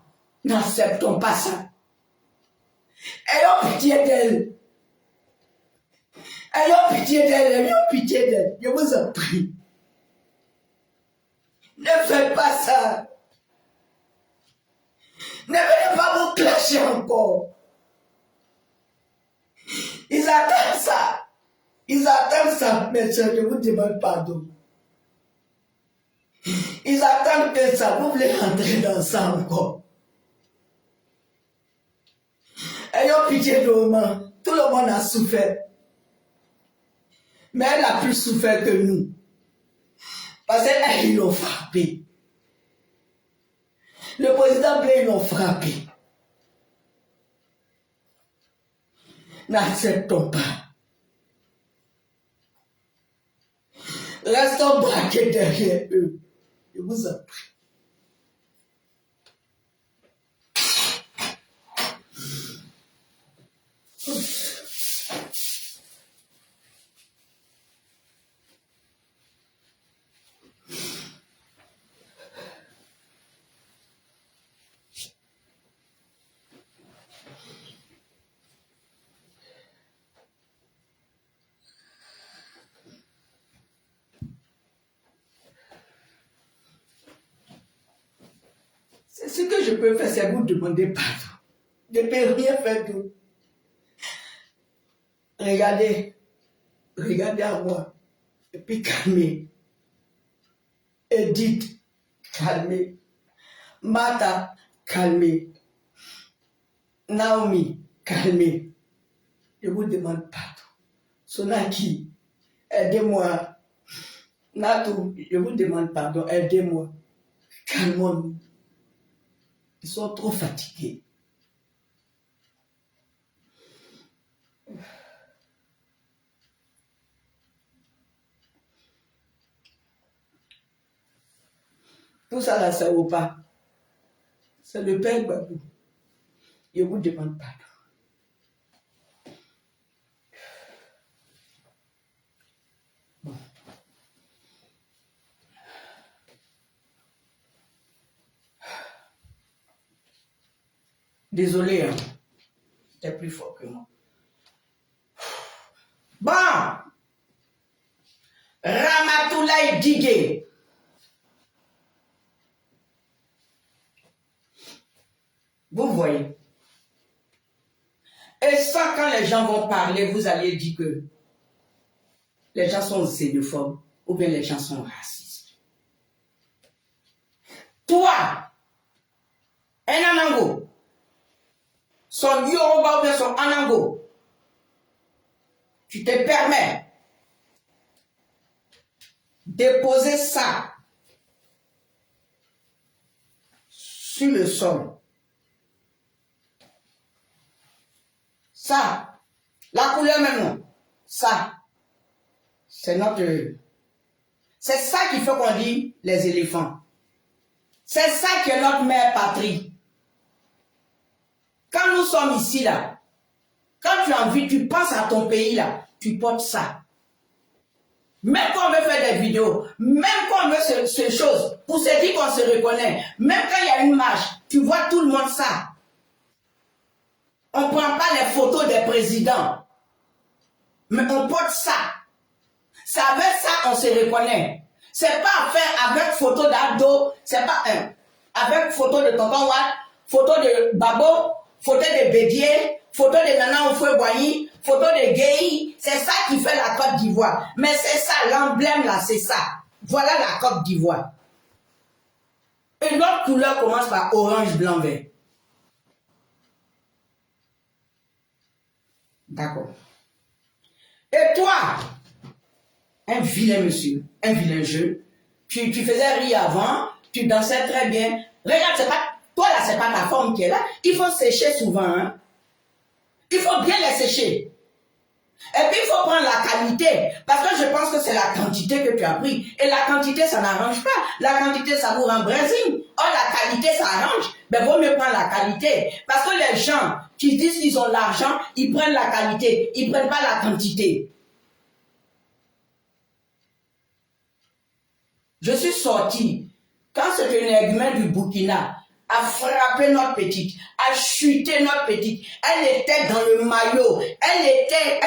n'acceptons pas ça. Ayons pitié d'elle. Ayons pitié d'elle, ayons pitié d'elle. Je vous en prie. Ne faites pas ça. Ne venez pas vous clasher encore. Ils attendent ça. Ils attendent ça, mes soeurs, je vous demande pardon. Ils attendent que ça. Vous voulez rentrer dans ça encore. Ayons pitié de maman. Tout le monde a souffert. Mais elle a plus souffert que nous. Parce qu'elle, ils l'ont frappé. Le président Blair, ils l'ont frappé. N'acceptons pas. Restons braqués derrière eux. Je vous en prie. C'est ce que je peux faire, c'est vous demander pardon. Je ne peux rien faire d'autre. Regardez, regardez à moi. Et puis calmez. Edith, calmez. Martha, calmez. Naomi, calmez. Je vous demande pardon. Sonaki, aidez-moi. Natou, je vous demande pardon, aidez-moi. Calmons-nous. Ils sont trop fatigués. Tout ça là, ça ne vaut pas. C'est le Père Babou. Je vous demande pardon. Bon. Désolé, hein. T'es plus fort que moi. Bon. Ramatoulaye Digué. Vous voyez. Et ça, quand les gens vont parler, vous allez dire que les gens sont xénophobes ou bien les gens sont racistes. Toi, un Anango, son Yoruba ou bien son Anango, tu te permets de poser ça sur le sol. Ça, la couleur même, non. Ça, c'est notre... C'est ça qui fait qu'on dit les éléphants. C'est ça qui est notre mère patrie. Quand nous sommes ici, là, quand tu as envie, tu penses à ton pays, là, tu portes ça. Même quand on veut faire des vidéos, même quand on veut ces choses, pour se dire qu'on se reconnaît, même quand il y a une marche, tu vois tout le monde ça. On ne prend pas les photos des présidents, mais on porte ça. C'est avec ça on se reconnaît. C'est pas faire avec photo d'Abdo, c'est pas avec photo de Tonton Watt, photo de Babo, photo de Bédier, photo de Nana Oufoué-Boigny, photo de Guéhi. C'est ça qui fait la Côte d'Ivoire. Mais c'est ça, l'emblème là, c'est ça. Voilà la Côte d'Ivoire. Et notre couleur commence par orange, blanc, vert. D'accord. Et toi, un vilain monsieur, un vilain jeu, tu faisais rire avant, tu dansais très bien. Regarde, c'est pas, toi là, c'est pas ta forme qui est là. Il faut sécher souvent. Hein? Il faut bien les sécher. Et puis, il faut prendre la qualité. Parce que je pense que c'est la quantité que tu as pris. Et la quantité, ça n'arrange pas. La quantité, ça vous rend brésil. Or, la qualité, ça arrange. Mais vaut mieux prendre la qualité. Parce que les gens qui disent qu'ils ont l'argent, ils prennent la qualité. Ils ne prennent pas la quantité. Je suis sorti. Quand c'était une argument du Burkina, a frappé notre petite, a chuté notre petite. Elle était dans le maillot, elle était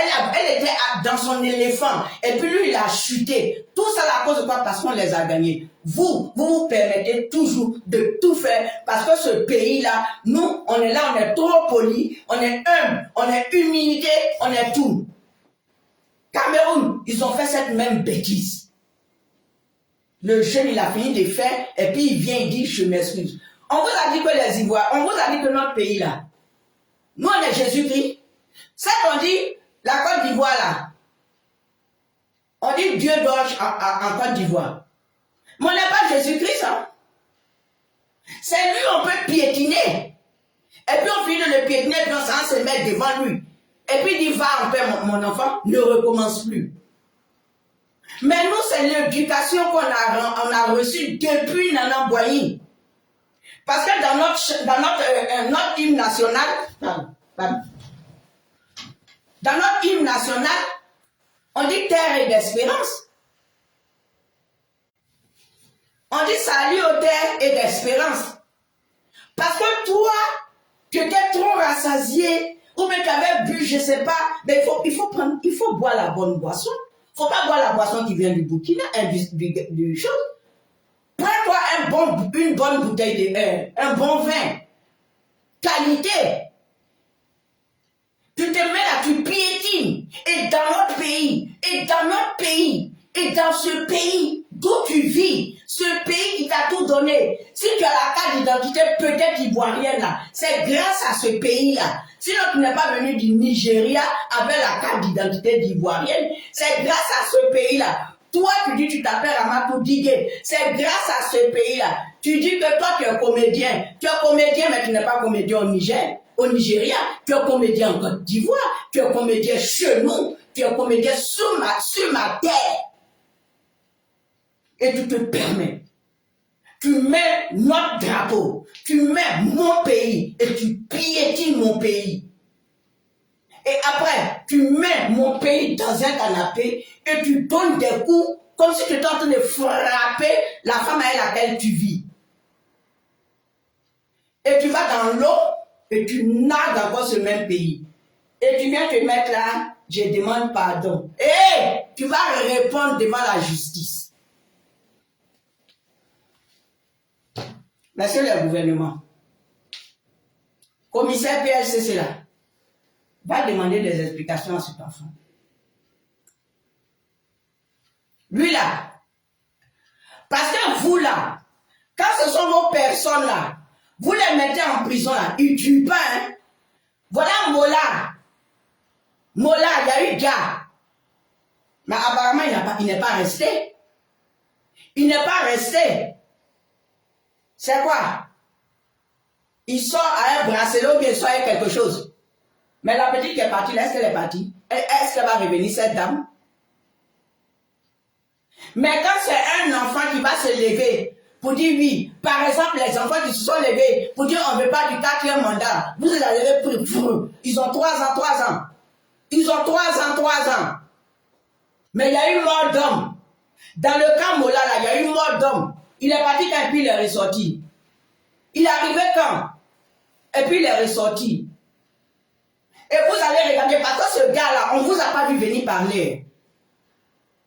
dans son éléphant. Et puis lui, il a chuté. Tout ça à cause de quoi? Parce qu'on les a gagnés. Vous permettez toujours de tout faire parce que ce pays-là, nous, on est là, on est trop polis, on est humble, on est humilité, on est tout. Cameroun, ils ont fait cette même bêtise. Le jeune, il a fini de faire et puis il vient, il dit, je m'excuse. On vous a dit que les Ivoiriens, on vous a dit que notre pays là, nous on est Jésus-Christ. Ça qu'on dit, la Côte d'Ivoire là, on dit Dieu d'orge en Côte d'Ivoire. Mais on n'est pas Jésus-Christ, hein. C'est lui, on peut piétiner. Et puis on finit de le piétiner, puis on s'en se mettre devant lui. Et puis il dit, va en paix mon enfant, ne recommence plus. Mais nous, c'est l'éducation qu'on a reçue depuis Nana Boigny. Parce que dans notre hymne national, dans notre hymne national, on dit terre et d'espérance. On dit salut aux terres et d'espérance. Parce que toi, tu étais trop rassasié, ou bien tu avais bu, je ne sais pas, mais il faut boire la bonne boisson. Il ne faut pas boire la boisson qui vient du Burkina, du chose. Prends-toi une bonne bouteille de un bon vin. Qualité. Tu te mets là, tu piétines. Et dans notre pays, et dans ce pays d'où tu vis, ce pays qui t'a tout donné. Si tu as la carte d'identité peut-être ivoirienne là, c'est grâce à ce pays-là. Sinon tu n'es pas venu du Nigeria avec la carte d'identité d'ivoirienne, c'est grâce à ce pays-là. Toi, tu dis tu t'appelles Amatou Digue. C'est grâce à ce pays-là. Tu dis que toi, tu es comédien. Tu es comédien, mais tu n'es pas comédien au Niger, au Nigeria. Tu es comédien en Côte d'Ivoire. Tu es comédien chez nous. Tu es comédien sur ma terre. Et tu te permets. Tu mets notre drapeau. Tu mets mon pays. Et tu piétines mon pays. Et après, tu mets mon pays dans un canapé et tu donnes des coups comme si tu étais en train de frapper la femme avec laquelle tu vis. Et tu vas dans l'eau et tu nades encore ce même pays. Et tu viens te mettre là, je demande pardon. Et tu vas répondre devant la justice. Monsieur le gouvernement, commissaire PLCC là, va demander des explications à cet enfant. Lui là, parce que vous là, quand ce sont vos personnes là, vous les mettez en prison là, ils ne tuent pas, hein. Voilà Mola, il y a eu gars. Mais apparemment, il n'est pas resté. Il n'est pas resté. C'est quoi? Il sort à un bracelet ou bien il sort avec quelque chose. Mais la petite qui est partie, est-ce qu'elle est partie? Est-ce qu'elle va revenir, cette dame? Mais quand c'est un enfant qui va se lever pour dire oui, par exemple, les enfants qui se sont levés pour dire on ne veut pas du 4e mandat, vous les avez pris, ils ont 3 ans. Ils ont 3 ans. Mais il y a eu mort d'homme. Dans le camp Mola, là, il y a eu mort d'homme. Il est parti quand et puis il est ressorti. Il est arrivé quand? Et puis il est ressorti. Et vous allez regarder, parce que ce gars-là, on ne vous a pas vu venir parler.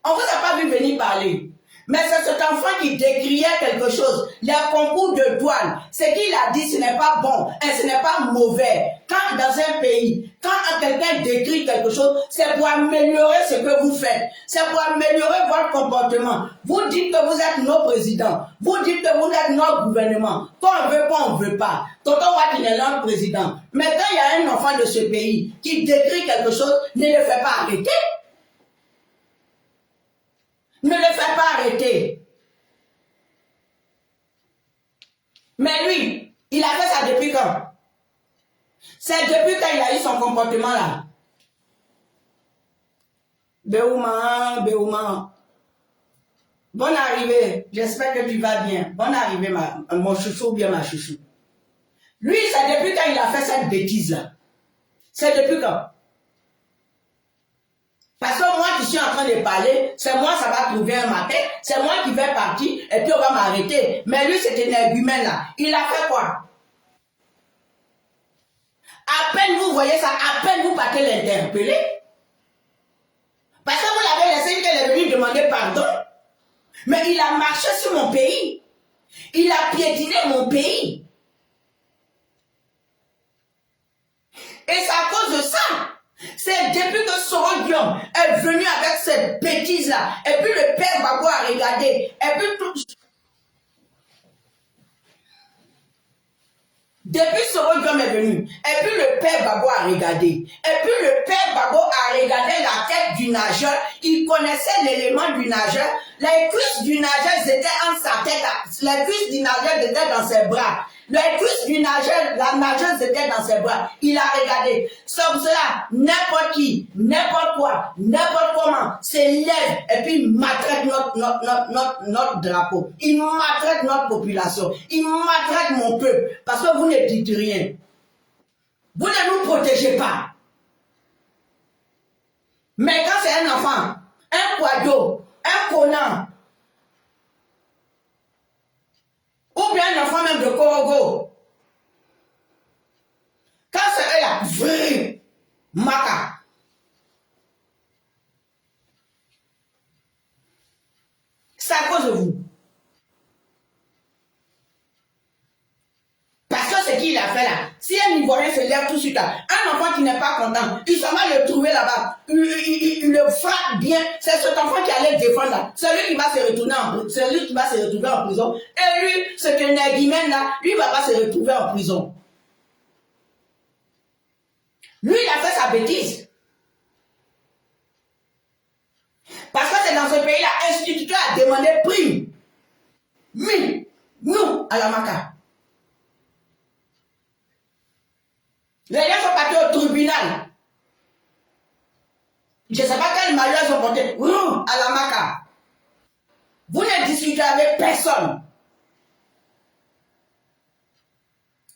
On ne vous a pas vu venir parler. Mais c'est cet enfant qui décriait quelque chose. Les concours de douane, ce qu'il a dit, ce n'est pas bon et ce n'est pas mauvais. Quand dans un pays, quand quelqu'un décrit quelque chose, c'est pour améliorer ce que vous faites. C'est pour améliorer votre comportement. Vous dites que vous êtes nos présidents. Vous dites que vous êtes notre gouvernement. Qu'on veut pas, on ne veut pas. Tonton Watt, il est notre président. Mais quand il y a un enfant de ce pays qui décrit quelque chose, ne le fait pas arrêter. Ne le fais pas arrêter. Mais lui, il a fait ça depuis quand? C'est depuis quand il a eu son comportement là. Béouma. Bonne arrivée. J'espère que tu vas bien. Bonne arrivée, mon chouchou ou bien ma chouchou. Lui, c'est depuis quand il a fait cette bêtise là. C'est depuis quand? Parce que moi qui suis en train de parler, c'est moi ça va trouver un matin, c'est moi qui vais partir et puis on va m'arrêter. Mais lui, cet énergumène là, il a fait quoi? À peine vous voyez ça, à peine vous partez l'interpeller. Parce que vous l'avez laissé qu'elle est venue demander pardon. Mais il a marché sur mon pays. Il a piétiné mon pays. Et c'est à cause de ça. C'est depuis que Soro Guillaume est venu avec cette bêtise-là. Et puis le père Babo a regardé. Et puis tout... Depuis Soro Guillaume est venu. Et puis le père Babo a regardé. Et puis le père Babo a regardé la tête du nageur. Il connaissait l'élément du nageur. Les cuisses du nageur étaient en sa tête. Les cuisses du nageur étaient dans ses bras. Les cuisses du nageur, la nageuse était dans ses bras. Il a regardé. Comme cela, n'importe qui, n'importe quoi, n'importe comment, s'élève et puis maltraite notre drapeau. Il maltraite notre population. Il maltraite mon peuple. Parce que vous ne dites rien. Vous ne nous protégez pas. Mais quand c'est un enfant, un quado, un connant, ou bien un enfant même de Korogo, quand c'est là, vrai, maca, c'est à cause de vous. Parce que ce qu'il a fait là, si un Ivoirien se lève tout de suite là, un enfant qui n'est pas content, il s'en va le trouver là-bas, il le frappe bien, c'est cet enfant qui allait le défendre là, celui qui va se retrouver en prison, et lui, ce que Negimène là, lui ne va pas se retrouver en prison. Lui, il a fait sa bêtise. Parce que c'est dans ce pays-là, l'instituteur a demandé prime. Nous, à la Maca. Les gens sont partis au tribunal. Je ne sais pas quel malheur ils ont porté. À la Maca. Vous ne discutez avec personne.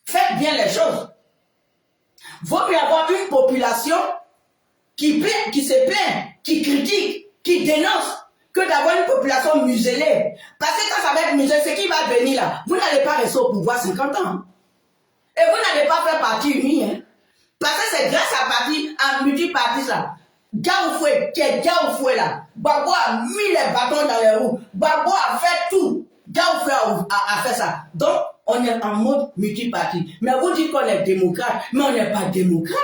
Faites bien les choses. Vaut mieux avoir une population qui se plaint, qui critique, qui dénonce, que d'avoir une population muselée. Parce que quand ça va être muselé, ce qui va venir là, vous n'allez pas rester au pouvoir 50 ans. Et vous n'allez pas faire partie unie. Hein? Parce que c'est grâce à parti, à multi-partis là. Gaoufoué, qui est Gaoufoué là. Babo a mis les bâtons dans les roues. Babo a fait tout. Gaoufoué a fait ça. Donc, on est en mode multi-parti. Mais vous dites qu'on est démocrate, mais on n'est pas démocrate.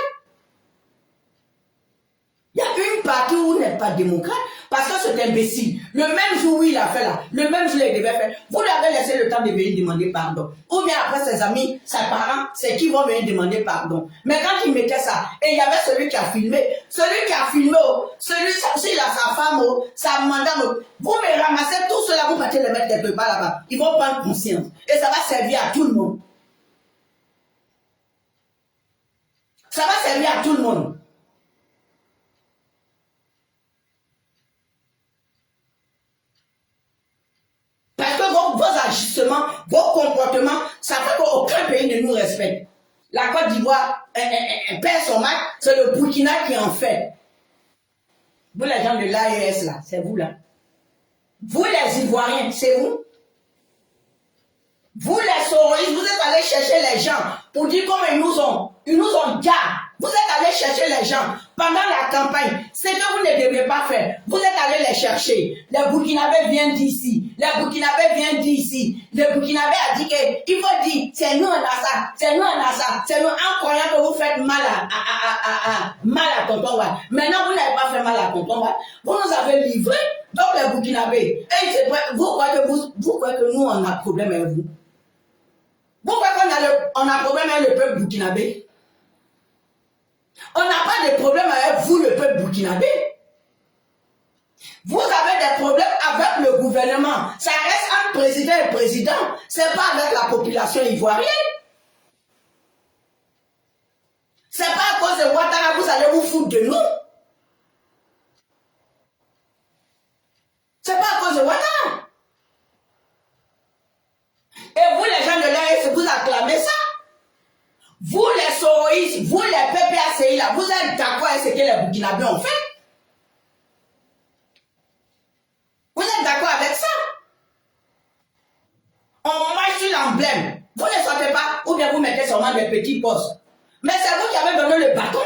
Il y a une partie où on n'est pas démocrate parce que c'est imbécile. Le même jour où il a fait là, le même jour où il devait faire, vous lui avez laissé le temps de venir demander pardon. Ou bien après ses amis, ses parents, c'est qui vont venir demander pardon. Mais quand il mettait ça, et il y avait celui qui a filmé, celui s'il a sa femme, sa madame, vous me ramassez tout cela, vous partez le mettre quelque part là-bas. Ils vont prendre conscience. Et ça va servir à tout le monde. Ça va servir à tout le monde. Parce que vos agissements, vos comportements, ça fait qu'aucun pays ne nous respecte. La Côte d'Ivoire perd son match, c'est le Burkina qui en fait. Vous les gens de l'AES là, c'est vous là. Vous les Ivoiriens, c'est vous. Vous les Soroïstes, vous êtes allés chercher les gens pour dire comment ils nous ont gars. Vous êtes allés chercher les gens pendant la campagne. C'est que vous ne devez pas faire. Vous êtes allés les chercher. Les Burkinabés viennent d'ici. Les Burkinabés viennent d'ici. Le Burkinabé a dit qu'il faut dire, c'est nous on a ça, c'est nous on a ça, c'est nous en croyant que vous faites mal à Tonton Wad. Maintenant vous n'avez pas fait mal à Tonton Wad. Vous nous avez livré. Donc les Burkinabés, vous croyez que nous on a problème avec vous. Vous croyez qu'on a problème avec le peuple burkinabé? On n'a pas de problème avec vous, le peuple burkinabé. Vous avez des problèmes avec le gouvernement. Ça reste entre président et président. Ce n'est pas avec la population ivoirienne. Ce n'est pas à cause de Ouattara que vous allez vous foutre de nous. Ce n'est pas à cause de Ouattara. Et vous, les gens de l'AS, vous acclamez ça. Vous, les Soroïstes, vous, les PPACI, là, vous êtes d'accord avec ce que les Burkinabés ont fait? Vous êtes d'accord avec ça? On marche sur l'emblème. Vous ne sortez pas, ou bien vous mettez seulement des petits postes. Mais c'est vous qui avez donné le bâton.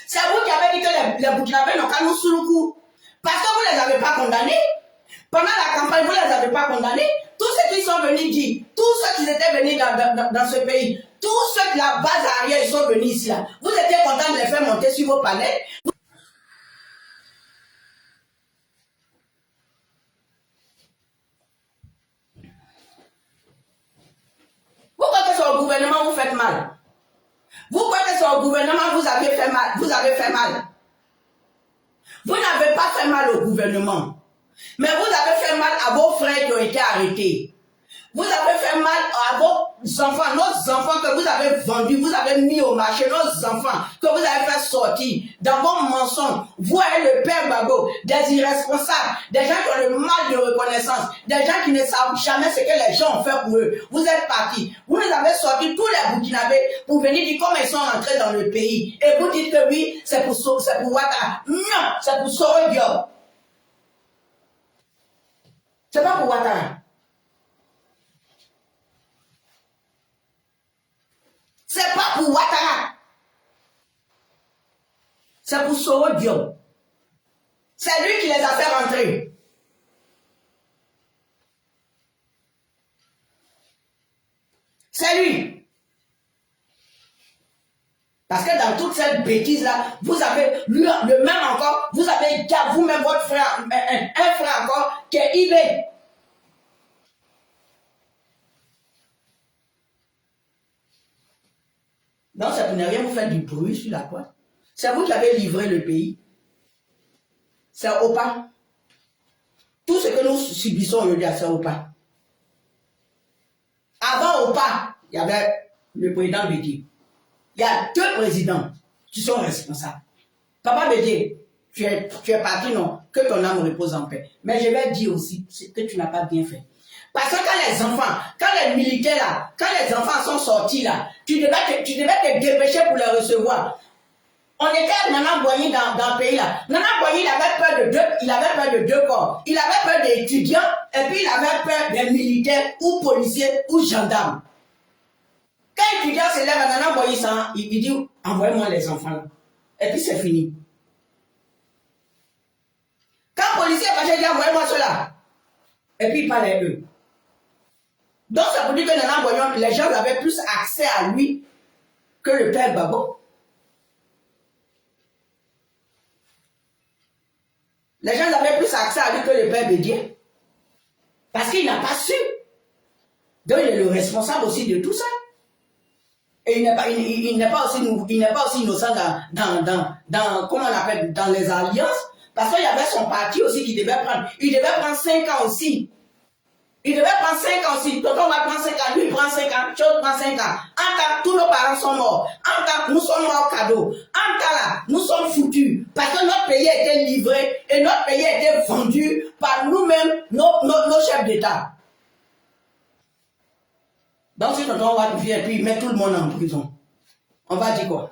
C'est vous qui avez dit que les Burkinabés n'ont qu'à nous sous le coup. Parce que vous ne les avez pas condamnés. Pendant la campagne, vous ne les avez pas condamnés. Tous ceux qui sont venus dire, tous ceux qui étaient venus dans ce pays, tous ceux de la base arrière, ils sont venus ici. Là. Vous étiez contents de les faire monter sur vos palais. Vous croyez que c'est au gouvernement vous faites mal? Vous croyez que c'est au gouvernement vous avez fait mal? Vous avez fait mal. Vous n'avez pas fait mal au gouvernement. Mais vous avez fait mal à vos frères qui ont été arrêtés. Vous avez fait mal à vos enfants, nos enfants que vous avez vendus, vous avez mis au marché, nos enfants que vous avez fait sortir dans vos mensonges. Vous et le père Gbagbo, des irresponsables, des gens qui ont le mal de reconnaissance, des gens qui ne savent jamais ce que les gens ont fait pour eux. Vous êtes partis. Vous nous avez sorti tous les Burkinabés pour venir dire comment ils sont entrés dans le pays. Et vous dites que oui, c'est pour Ouattara. Non, c'est pour Soro Diop. C'est pas pour Ouattara. C'est pas pour Ouattara. C'est pour Soro Diop. C'est lui qui les a fait rentrer. C'est lui. Parce que dans toute cette bêtise-là, vous avez le même encore, vous avez vous-même votre frère, un frère encore qui est IB. Donc, c'est pour ne rien vous faire du bruit sur la toile. C'est vous qui avez livré le pays. C'est OPA. Tout ce que nous subissons aujourd'hui, c'est OPA. Avant OPA, il y avait le président Bédié. Il y a deux présidents qui sont responsables. Papa Bédié, tu es parti, non? Que ton âme repose en paix. Mais je vais dire aussi que tu n'as pas bien fait. Parce que quand les enfants, quand les militaires là, quand les enfants sont sortis là, tu devais te dépêcher pour les recevoir. On était à Nana Boigny dans le pays là. Nana Boigny, il avait peur de deux corps. Il avait peur des étudiants et puis il avait peur des militaires ou policiers ou gendarmes. Quand l'étudiant se lève à Nana Boigny, il dit envoyez-moi les enfants là. Et puis c'est fini. Quand le policier va dire envoyez-moi cela. Et puis il parle à eux. Donc, ça veut dire que Nana Boignon, les gens avaient plus accès à lui que le père Gbagbo. Les gens avaient plus accès à lui que le père Bédié. Parce qu'il n'a pas su. Donc, il est le responsable aussi de tout ça. Et il n'est pas aussi innocent comment on appelle, dans les alliances. Parce qu'il y avait son parti aussi qui devait prendre. Il devait prendre 5 ans aussi. Il devait prendre 5 ans aussi. Tonton va prendre 5 ans, lui il prend 5 ans, Chose prend 5 ans. En cas, tous nos parents sont morts. En cas, nous sommes morts cadeau. En cas là, nous sommes foutus. Parce que notre pays a été livré et notre pays a été vendu par nous-mêmes, nos chefs d'État. Donc si tonton va vient et puis il met tout le monde en prison, on va dire quoi?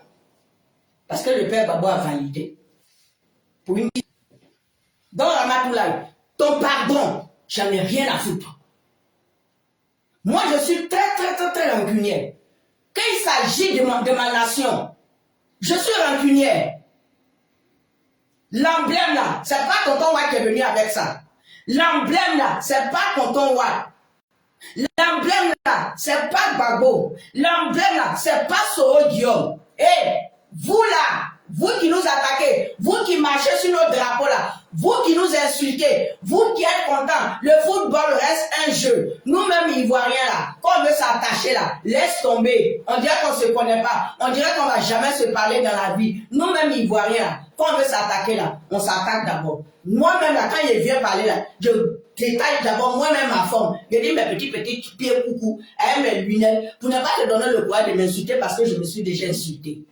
Parce que le père Gbagbo a validé. Pour une... Donc Ramatoulaye, ton pardon, j'en ai rien à foutre. Moi, je suis très rancunière. Quand il s'agit de ma nation, je suis rancunière. L'emblème là, c'est pas tonton Watt qui est venu avec ça. L'emblème là, c'est pas tonton Watt. L'emblème là, c'est pas Gbagbo. L'emblème là, c'est pas Soro Diop. Et vous là, vous qui nous attaquez, vous qui marchez sur nos drapeaux là, vous qui nous insultez, vous qui êtes contents, le football reste un jeu. Nous-mêmes, Ivoiriens là, quand on veut s'attacher là, laisse tomber. On dirait qu'on ne se connaît pas. On dirait qu'on ne va jamais se parler dans la vie. Nous-mêmes, Ivoiriens là, quand on veut s'attaquer là, on s'attaque d'abord. Moi-même là, quand il vient parler là, je détaille d'abord moi-même ma forme. Je dis mes petits pieds coucou, avec mes lunettes, pour ne pas te donner le droit de m'insulter parce que je me suis déjà insulté.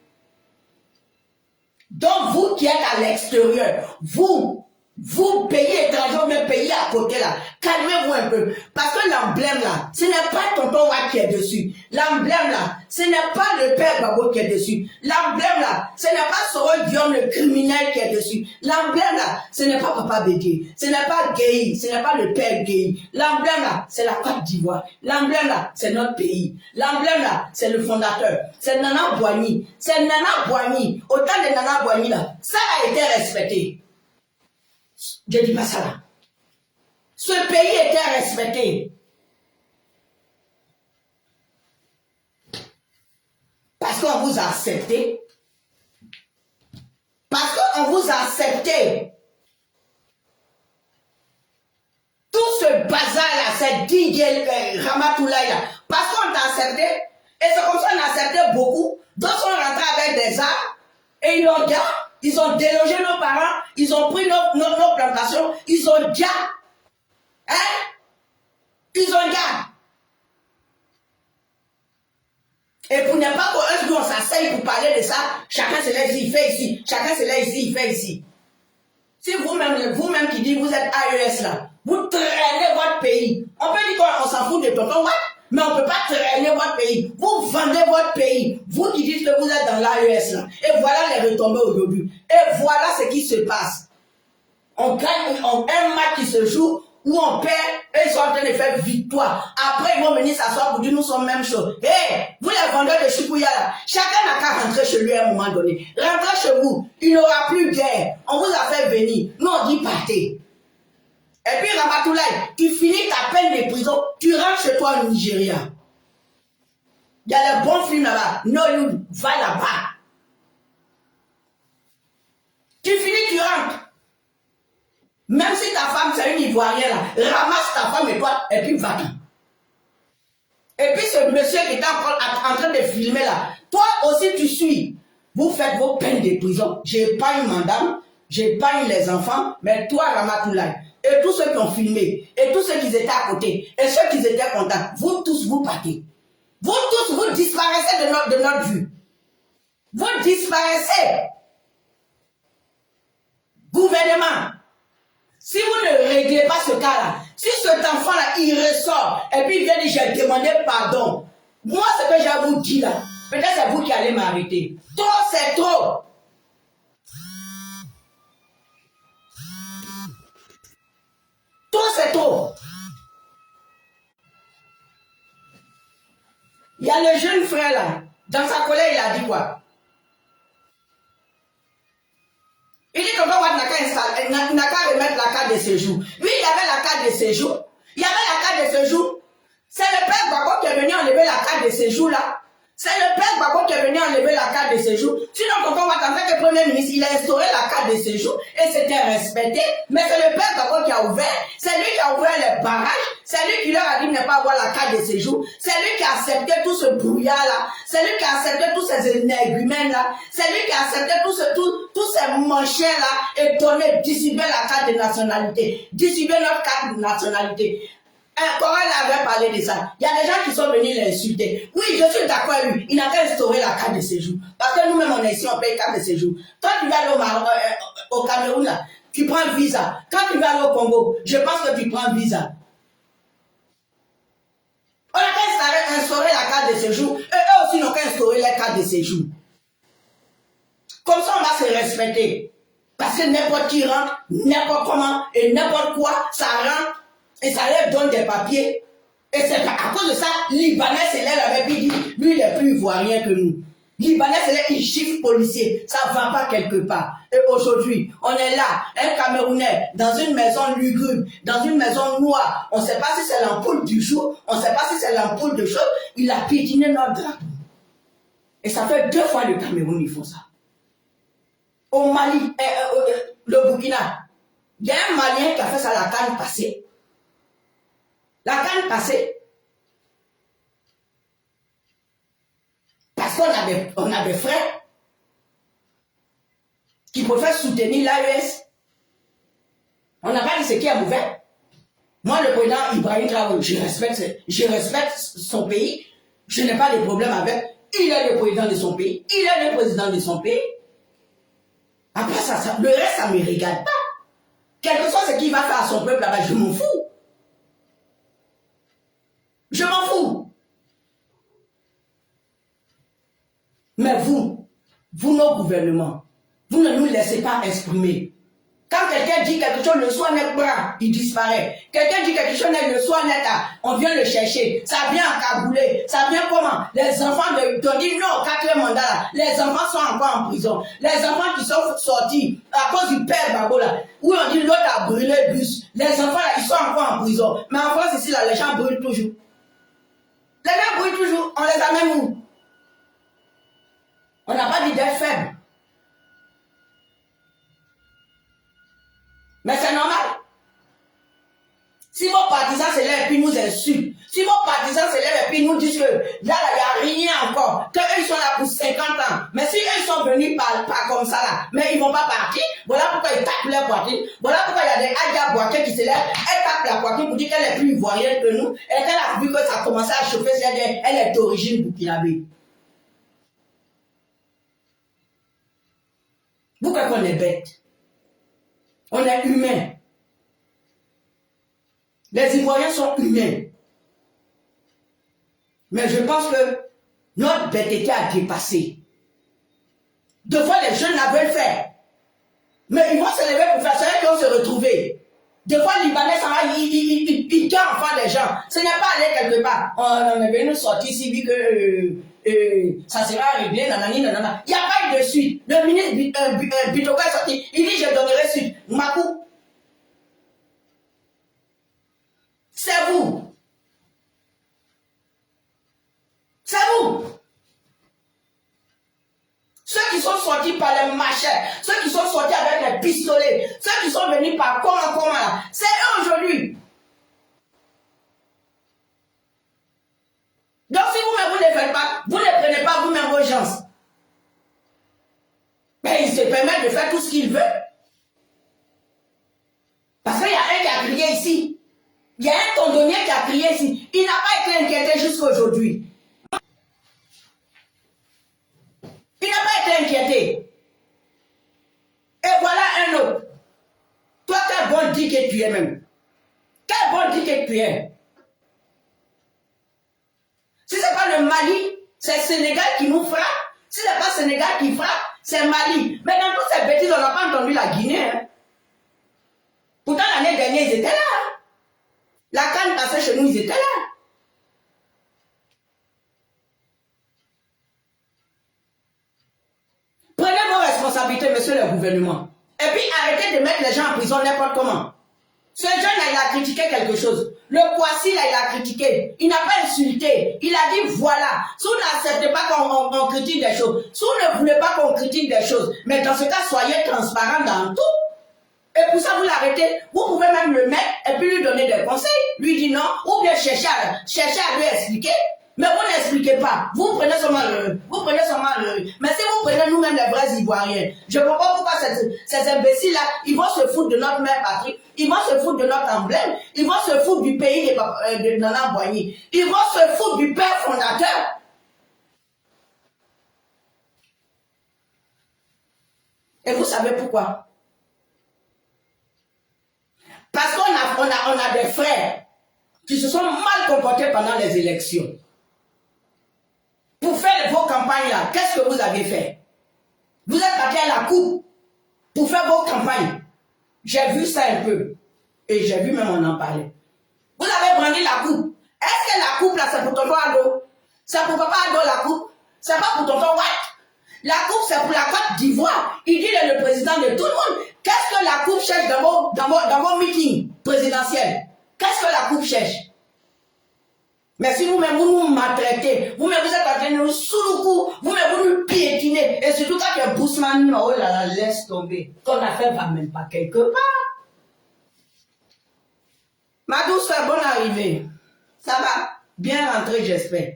Donc vous qui êtes à l'extérieur, vous Vous, pays étranger, ou même pays à côté là, calmez-vous un peu. Parce que l'emblème là, ce n'est pas tonton Watt qui est dessus. L'emblème là, ce n'est pas le père Babo qui est dessus. L'emblème là, ce n'est pas Soro Guillaume le criminel qui est dessus. L'emblème là, ce n'est pas Papa Bédié. Ce n'est pas Gueye. Ce n'est pas le père Gueye. L'emblème là, c'est la Côte d'Ivoire. L'emblème là, c'est notre pays. L'emblème là, c'est le fondateur. C'est Nana Boigny. C'est Nana Boigny. Autant de Nana Boigny là, ça a été respecté. Je dis pas ça là. Ce pays était respecté. Parce qu'on vous a accepté. Parce qu'on vous a accepté. Tout ce bazar là, c'est Didier Ramatoulaye là. Parce qu'on t'a accepté. Et c'est comme ça qu'on a accepté beaucoup. D'autres sont rentrés avec des armes. Et ils l'ont dit. Ils ont délogé nos parents, ils ont pris nos plantations, ils ont déjà. Hein? Ils ont déjà. Et pour ne pas qu'un jour on s'asseye pour parler de ça, chacun se lève ici, il fait ici. Chacun se lève ici, il fait ici. Si vous-même qui dites vous êtes AES là, vous traînez votre pays. On peut dire qu'on s'en fout de tonton Watt, mais on ne peut pas traîner votre pays. Vous vendez votre pays. Vous qui dites que vous êtes dans l'AES là. Et voilà les retombées aujourd'hui. Et voilà ce qui se passe. On gagne un match qui se joue où on perd et ils sont en train de faire victoire. Après, ils vont venir s'asseoir pour dire nous sommes même chose. Hé, vous les vendeurs de Chipouya là, chacun n'a qu'à rentrer chez lui à un moment donné. Rentrez chez vous, il n'y aura plus de guerre. On vous a fait venir. Nous on dit partez. Et puis Ramatoulaye, tu finis ta peine de prison, tu rentres chez toi au Nigeria. Il y a les bons films là-bas. Nollywood, va là-bas. Tu finis, tu rentres. Même si ta femme c'est une Ivoirienne là, ramasse ta femme et toi, et puis va-t'en. Et puis ce monsieur qui est en train de filmer là, toi aussi tu suis. Vous faites vos peines de prison. J'épargne madame, j'épargne les enfants, mais toi Ramatoulaye, et tous ceux qui ont filmé, et tous ceux qui étaient à côté, et ceux qui étaient contents, vous tous vous partez. Vous tous, vous disparaissez de notre vue. Vous disparaissez. Gouvernement, si vous ne réglez pas ce cas-là, si cet enfant-là, il ressort, et puis il vient dire, j'ai demandé pardon. Moi, ce que j'ai vous dit là, peut-être c'est vous qui allez m'arrêter. Trop, c'est trop. Trop, c'est trop. Il y a le jeune frère là, dans sa colère, il a dit quoi? Il dit que Watt n'a qu'à remettre la carte de séjour. Lui, il avait la carte de séjour. Il y avait la carte de séjour. C'est le père Babo qui est venu enlever la carte de séjour là. C'est le père Babo qui est venu enlever la carte de séjour. Sinon, quand Watt, en tant que premier ministre, il a instauré la carte de séjour et c'était respecté. Mais c'est le père Babo qui a ouvert. C'est lui qui a ouvert les barrages. C'est lui qui leur a dit de ne pas avoir la carte de séjour. C'est lui qui a accepté tout ce brouillard là. C'est lui qui a accepté tous ces énergumènes là. C'est lui qui a accepté tous ces manchets là et donné, distribué la carte de nationalité. Distribué notre carte de nationalité. Corel avait parlé de ça. Il y a des gens qui sont venus l'insulter. Oui, je suis d'accord avec lui. Il n'a qu'à instaurer la carte de séjour. Parce que nous-mêmes, on est ici, on paye carte de séjour. Quand tu vas aller au Cameroun, là, tu prends visa. Quand tu vas aller au Congo, je pense que tu prends visa. On a qu'à instaurer la carte de séjour. Et eux aussi n'ont qu'à instaurer la carte de séjour. Comme ça, on va se respecter. Parce que n'importe qui rentre, n'importe comment, et n'importe quoi, ça rentre. Et ça leur donne des papiers. Et c'est à cause de ça, Libanais se lève avec lui, dit, lui il est plus ivoirien que nous. Libanais se lève, il chiffre policier. Ça ne va pas quelque part. Et aujourd'hui, on est là, un Camerounais, dans une maison lugubre, dans une maison noire. On ne sait pas si c'est l'ampoule du jour, on ne sait pas si c'est l'ampoule de chose. Il a piétiné notre drapeau. Et ça fait 2 fois le Cameroun, ils font ça. Au Mali, le Burkina, il y a un Malien qui a fait ça la canne passée. La canne passée. Parce qu'on a des frères qui préfèrent soutenir l'AES. On n'a pas dit ce qui est mauvais. Moi, le président Ibrahim Traoré, je respecte son pays. Je n'ai pas de problème avec. Il est le président de son pays. Il est le président de son pays. Après ça, le reste, ça ne me regarde pas. Quel que soit ce qu'il va faire à son peuple là-bas, je m'en fous. Je m'en fous. Mais vous, nos gouvernements, vous ne nous laissez pas exprimer. Quand quelqu'un dit quelque chose, le soir net bras, il disparaît. Quelqu'un dit quelque chose, le soir net, on vient le chercher. Ça vient en cagoulé. Ça vient comment? Les enfants de dit non, 4e mandat là. Les enfants sont encore en prison. Les enfants qui sont sortis à cause du père Babo là. Où on dit l'autre a brûlé le bus. Les enfants là, ils sont encore en prison. Mais en France ici là, les gens brûlent toujours. Les gens brûlent toujours. On les amène où? On n'a pas dit d'être faible. Mais c'est normal. Si vos partisans se lèvent et puis nous insultent, si vos partisans se lèvent et puis nous disent que là, il n'y a rien encore, qu'eux ils sont là pour 50 ans, mais si eux sont venus pas comme ça là, mais ils ne vont pas partir, voilà pourquoi ils tapent leur poitrine, voilà pourquoi il y a des Adia Boaké qui se lèvent, elles tapent la poitrine pour dire qu'elle est plus ivoirienne que nous, et qu'elle a vu que ça a commencé à chauffer, elle est d'origine burkinabé. Vous croyez qu'on est bête? On est humain. Les Ivoiriens sont humains. Mais je pense que notre bêteté a dépassé. Deux fois, les jeunes la veulent faire. Mais ils vont se lever pour faire ça et ils vont se retrouver. Des fois, les Libanais, ça va, ils tuent enfin les gens. Ce n'est pas aller quelque part. On est venu sortir ici, vu que ça sera réglé, nanani, nanana. Il n'y a pas eu de suite. Le ministre Bitoka est sorti. Il dit, je donnerai suite. Makou. C'est vous. C'est vous. Ceux qui sont sortis par les machettes, ceux qui sont sortis avec les pistolets, ceux qui sont venus par comment là, c'est eux aujourd'hui. Donc si vous-même vous ne faites pas, vous ne prenez pas vous-même vos chances. Mais il se permet de faire tout ce qu'il veut. Parce qu'il y a un qui a crié ici. Il y a un tondonnier qui a crié ici. Il n'a pas été inquiété jusqu'à aujourd'hui. Il n'a pas été inquiété. Et voilà un autre. Toi, quel bon dit que tu es même. Quel bon dit que tu es. Si ce n'est pas le Mali, c'est le Sénégal qui nous frappe. Si ce n'est pas le Sénégal qui frappe, c'est le Mali. Mais dans toutes ces bêtises, on n'a pas entendu la Guinée. Hein. Pourtant, l'année dernière, ils étaient là. Hein. La canne passée chez nous, ils étaient là. Prenez vos responsabilités, monsieur le gouvernement. Et puis arrêtez de mettre les gens en prison n'importe comment. Ce jeune-là, il a critiqué quelque chose. Le Kwasi, là, il a critiqué. Il n'a pas insulté. Il a dit, voilà, si vous n'acceptez pas qu'on critique des choses, si vous ne voulez pas qu'on critique des choses, mais dans ce cas, soyez transparent dans tout. Et pour ça, vous l'arrêtez. Vous pouvez même le mettre et puis lui donner des conseils. Lui dire non, ou bien chercher à lui expliquer. Mais vous n'expliquez pas. Vous prenez seulement le... Mais si vous prenez nous-mêmes les vrais Ivoiriens, je ne comprends pas pourquoi ces imbéciles-là, ils vont se foutre de notre mère patrie, ils vont se foutre de notre emblème, ils vont se foutre du pays de Nana Boigny, ils vont se foutre du père fondateur. Et vous savez pourquoi? Parce qu'on a des frères qui se sont mal comportés pendant les élections. Pour faire vos campagnes là, qu'est-ce que vous avez fait? Vous êtes parti à la coupe pour faire vos campagnes. J'ai vu ça un peu. Et j'ai vu même on en parlait. Vous avez brandi la coupe. Est-ce que la coupe là, c'est pour tonton Ado? C'est pour papa Ado la coupe? C'est pas pour tonton Watt? La coupe, c'est pour la Côte d'Ivoire. Il dit le président de tout le monde. Qu'est-ce que la coupe cherche dans vos meetings présidentiels? Qu'est-ce que la coupe cherche? Mais si vous-même vous nous maltraitez, vous-même vous êtes en train de nous sous le cou, vous-même vous nous piétinez, et surtout quand il y a Bousman, oh là là, laisse tomber. Ton affaire va même pas quelque part. Ma douce, bonne arrivée. Ça va bien rentrer, j'espère.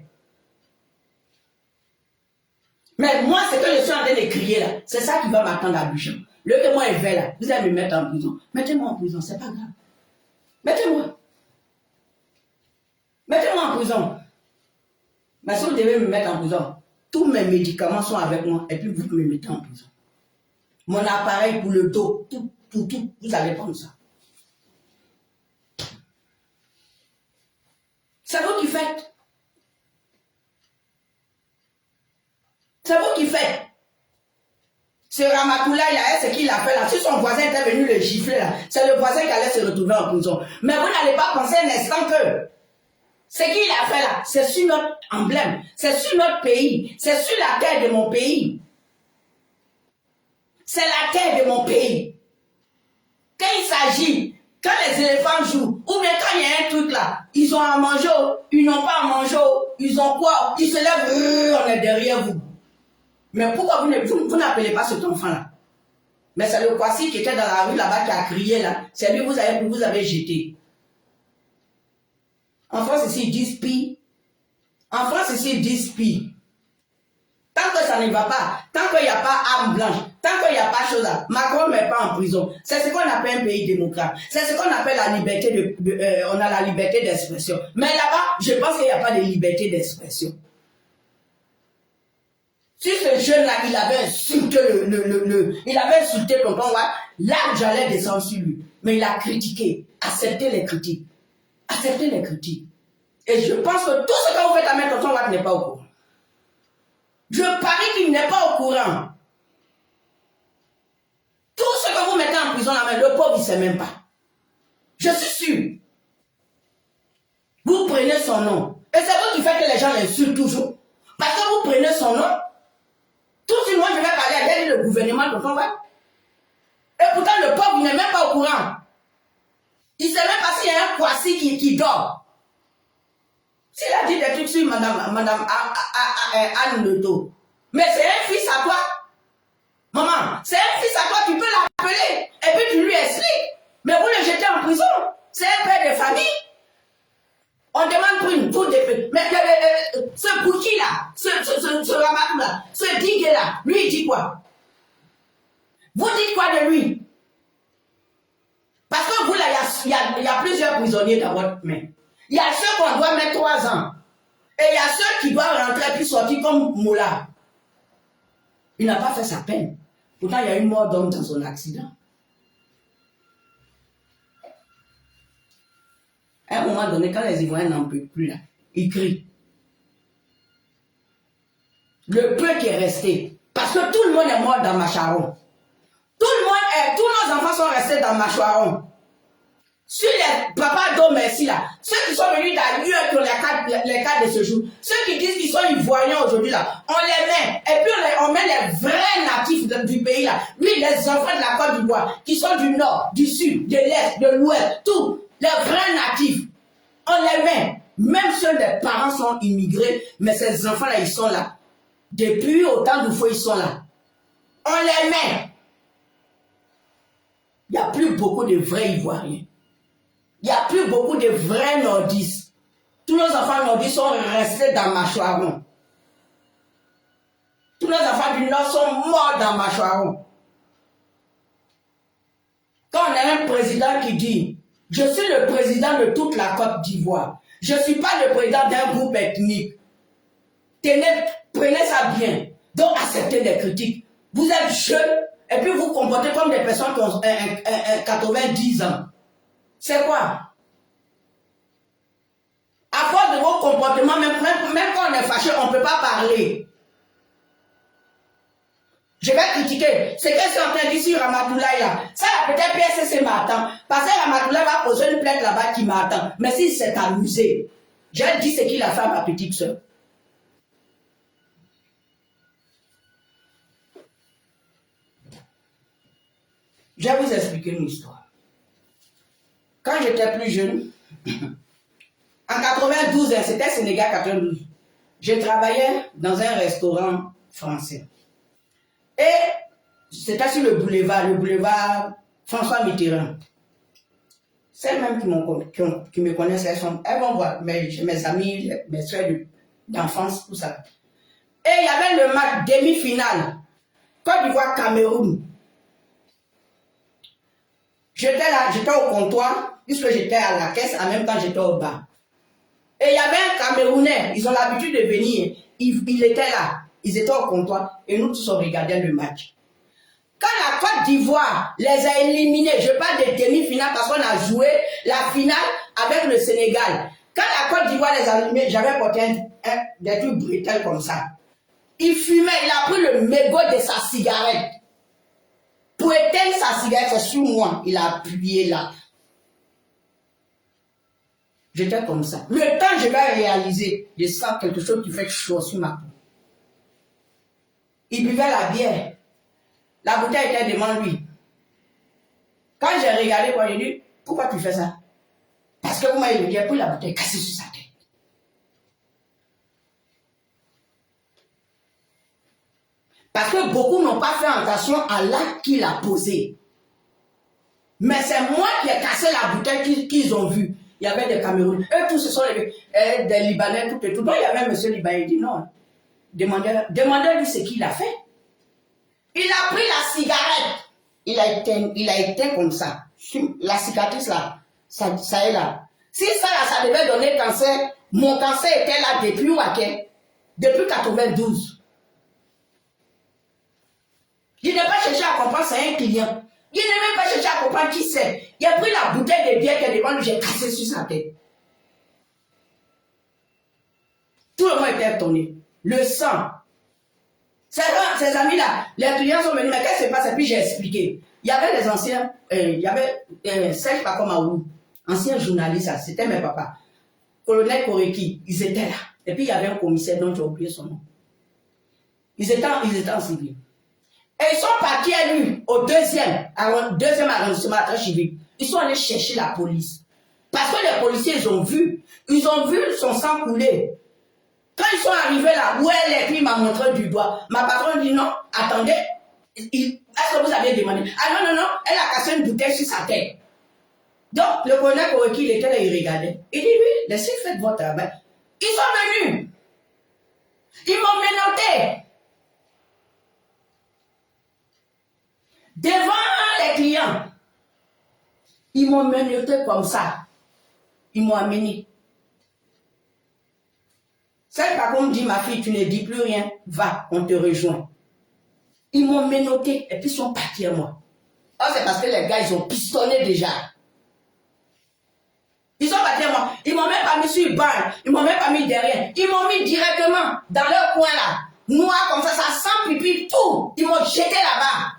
Mais moi, ce que je suis en train de crier là, c'est ça qui va m'attendre à Abidjan. Le témoin est vert là, vous allez me mettre en prison. Mettez-moi en prison, c'est pas grave. Mettez-moi. Mettez-moi en prison. Mais si vous devez me mettre en prison, tous mes médicaments sont avec moi et puis vous me mettez en prison. Mon appareil pour le dos, tout, vous allez prendre ça. C'est vous qui faites. C'est vous qui faites. Ce Ramatoulaye là, ce qu'il a fait là, si son voisin était venu le gifler là, c'est le voisin qui allait se retrouver en prison. Mais vous n'allez pas penser un instant que ce qu'il a fait là, c'est sur notre emblème, c'est sur notre pays, c'est sur la terre de mon pays. C'est la terre de mon pays. Quand il s'agit, quand les éléphants jouent, ou bien quand il y a un truc là, ils ont à manger, ils n'ont pas à manger, ils ont quoi, ils se lèvent, on est derrière vous. Mais pourquoi vous n'appelez pas cet enfant-là? Mais c'est le Kwasi qui était dans la rue là-bas qui a crié là. C'est lui que vous avez jeté. En France ici, ils disent pi. En France ici, ils disent pi. Tant que ça ne va pas, tant qu'il n'y a pas arme blanche, tant qu'il n'y a pas chose là, Macron ne met pas en prison. C'est ce qu'on appelle un pays démocrate. C'est ce qu'on appelle la liberté on a la liberté d'expression. Mais là-bas, je pense qu'il n'y a pas de liberté d'expression. Si ce jeune-là, il avait insulté il avait insulté Tonton Watt, là, j'allais descendre sur lui. Mais il a critiqué, accepté les critiques. Accepté les critiques. Et je pense que tout ce que vous faites à mettre Tonton Watt n'est pas au courant. Je parie qu'il n'est pas au courant. Tout ce que vous mettez en prison là, le pauvre, il ne sait même pas. Je suis sûr. Vous prenez son nom. Et c'est vous qui faites que les gens l'insultent toujours. Parce que vous prenez son nom. Tout de suite, moi, je vais parler avec le gouvernement de Tonton Watt. Et pourtant, le pauvre, il n'est même pas au courant. Il ne sait même pas s'il y a un Kwasi qui dort. S'il a dit des trucs sur Madame Anne Leto. Mais c'est un fils à toi. Maman, c'est un fils à toi, tu peux l'appeler. Et puis tu lui expliques. Mais vous le jetez en prison. C'est un père de famille. On demande pour une poule de feu. Mais ce Bouki là, ce Ramatou là, ce Digue là, lui il dit quoi? Vous dites quoi de lui? Parce que vous là, il y a plusieurs prisonniers dans votre main. Il y a ceux qu'on doit mettre 3 ans. Et il y a ceux qui doivent rentrer puis sortir comme Moula. Il n'a pas fait sa peine. Pourtant, il y a une mort d'homme dans son accident. À un moment donné, quand les Ivoiriens n'en peuvent plus, là, ils crient. Le peu qui est resté. Parce que tout le monde est mort dans Macharon. Tous nos enfants sont restés dans Macharon. Sur les papas d'eau merci là, ceux qui sont venus d'ailleurs pour les cas de ce jour, ceux qui disent qu'ils sont ivoiriens aujourd'hui là, on les met, et puis on met les vrais natifs du pays là, oui, les enfants de la Côte d'Ivoire, qui sont du nord, du sud, de l'est, de l'ouest, tout, les vrais natifs, on les met, même ceux des parents sont immigrés, mais ces enfants là, ils sont là, depuis autant de fois ils sont là, on les met, il n'y a plus beaucoup de vrais Ivoiriens. Il n'y a plus beaucoup de vrais nordistes. Tous nos enfants nordistes sont restés dans Macharon. Tous nos enfants du nord sont morts dans Macharon. Quand on a un président qui dit « Je suis le président de toute la Côte d'Ivoire. Je ne suis pas le président d'un groupe ethnique. » Prenez ça bien. Donc acceptez des critiques. Vous êtes jeunes et puis vous comportez comme des personnes qui ont 90 ans. C'est quoi? À cause de vos comportements, même quand on est fâché, on ne peut pas parler. Je vais critiquer. C'est qu'est-ce qu'on est en train de dire sur Ramatoulaye là. Ça, peut-être PSC m'attend. Parce que Ramatoulaye va poser une plainte là-bas qui m'attend. Mais s'il s'est amusé, j'ai dit ce qu'il a fait à ma petite soeur. Je vais vous expliquer une histoire. Quand j'étais plus jeune, en 92, c'était Sénégal 92, je travaillais dans un restaurant français. Et c'était sur le boulevard François Mitterrand. Celles-mêmes qui me connaissent, elles vont voir mes amis, mes soeurs d'enfance, tout ça. Et il y avait le match demi-finale, Côte d'Ivoire-Cameroun. J'étais là, j'étais au comptoir, puisque j'étais à la caisse, en même temps j'étais au bar. Et il y avait un Camerounais, ils ont l'habitude de venir, ils étaient là, ils étaient au comptoir, et nous tous on regardait le match. Quand la Côte d'Ivoire les a éliminés, je parle de demi-finale parce qu'on a joué la finale avec le Sénégal. Quand la Côte d'Ivoire les allumait, j'avais porté des trucs brutels comme ça. Il fumait, il a pris le mégot de sa cigarette. Pour éteindre sa cigarette, c'est sur moi. Il a appuyé là. J'étais comme ça. Le temps que je vais réaliser, je sens quelque chose qui fait chaud sur ma peau. Il buvait la bière. La bouteille était devant lui. Quand j'ai regardé, j'ai dit, pourquoi tu fais ça? Parce que vous m'avez dit, pour la bouteille cassée sur sa tête. Parce que beaucoup n'ont pas fait attention à l'acte qu'il a posé. Mais c'est moi qui ai cassé la bouteille qu'ils ont vue. Il y avait des Camerounais. Eux tous, ce sont des Libanais, tout et tout. Donc il y avait un monsieur Libanais, il dit non. Demandez-lui ce qu'il a fait. Il a pris la cigarette. Il a éteint comme ça. La cicatrice là, ça est là. Si ça devait donner cancer, mon cancer était là depuis depuis 92. Je n'ai pas cherché à comprendre, c'est un client. Je n'ai même pas cherché à comprendre qui c'est. Il a pris la bouteille de bière qui est devant lui, j'ai cassé sur sa tête. Tout le monde était étonné. Le sang. Ces amis-là, les clients sont venus, mais qu'est-ce qui se passe? Et puis j'ai expliqué. Il y avait les anciens, il y avait Serge Pakomaou, ancien journaliste, c'était mes papas. Colonel Koreki, ils étaient là. Et puis il y avait un commissaire dont j'ai oublié son nom. Ils étaient en civil. Et ils sont partis à lui, au deuxième arrondissement à Trachiville. Ils sont allés chercher la police. Parce que les policiers, ils ont vu son sang couler. Quand ils sont arrivés là, où elle est, puis il m'a montré du doigt. Ma patronne dit non, attendez, est-ce que vous avez demandé? Ah non, elle a cassé une bouteille sur sa tête. Donc, le colonel Koreki, il était là, il regardait. Il dit, oui, laissez faire votre travail. Ils sont venus. Ils m'ont menotté. Devant les clients. Ils m'ont menotté comme ça. Ils m'ont amené. Celle par contre dit, ma fille, tu ne dis plus rien. Va, on te rejoint. Ils m'ont menotté et puis ils sont partis à moi. Oh, c'est parce que les gars, ils ont pistonné déjà. Ils sont partis à moi. Ils m'ont même pas mis sur le banc. Ils m'ont même pas mis derrière. Ils m'ont mis directement dans leur coin là. Noir comme ça sent pipi, tout. Ils m'ont jeté là-bas.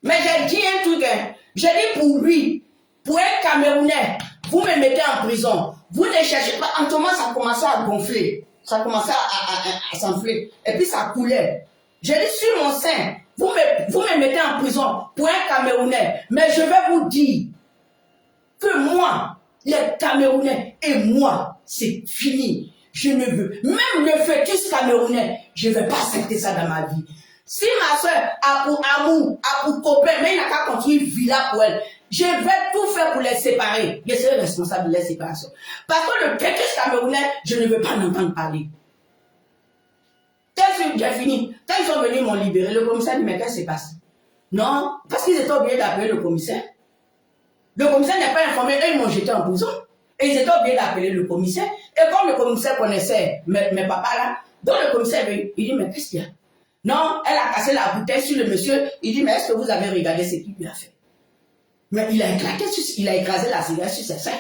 Mais j'ai dit un truc. J'ai dit pour lui, pour un Camerounais, vous me mettez en prison. Vous ne cherchez pas. En ce moment, ça commençait à gonfler. Ça commençait à s'enfler. Et puis ça coulait. J'ai dit sur mon sein, vous me mettez en prison pour un Camerounais. Mais je vais vous dire que moi, les Camerounais et moi, c'est fini. Je ne veux. Même le fœtus camerounais, je ne vais pas accepter ça dans ma vie. Si ma soeur a pour amour, a pour copain, mais il n'a qu'à construire une villa pour elle, je vais tout faire pour les séparer. Je serai responsable de la séparation. Parce que le fœtus camerounais, je ne veux pas en entendre parler. J'ai fini. Quand ils sont venus, ils m'ont libéré. Le commissaire dit, mais qu'est-ce qui se passe? Non, parce qu'ils étaient obligés d'appeler le commissaire. Le commissaire n'est pas informé, eux, ils m'ont jeté en prison. Et ils étaient obligés d'appeler le commissaire. Et comme le commissaire connaissait mes papas là, donc le commissaire, il dit, mais qu'est-ce qu'il y a? Non, elle a cassé la bouteille sur le monsieur. Il dit, mais est-ce que vous avez regardé ce qu'il lui a fait? Mais il a écrasé la cigarette sur ses seins.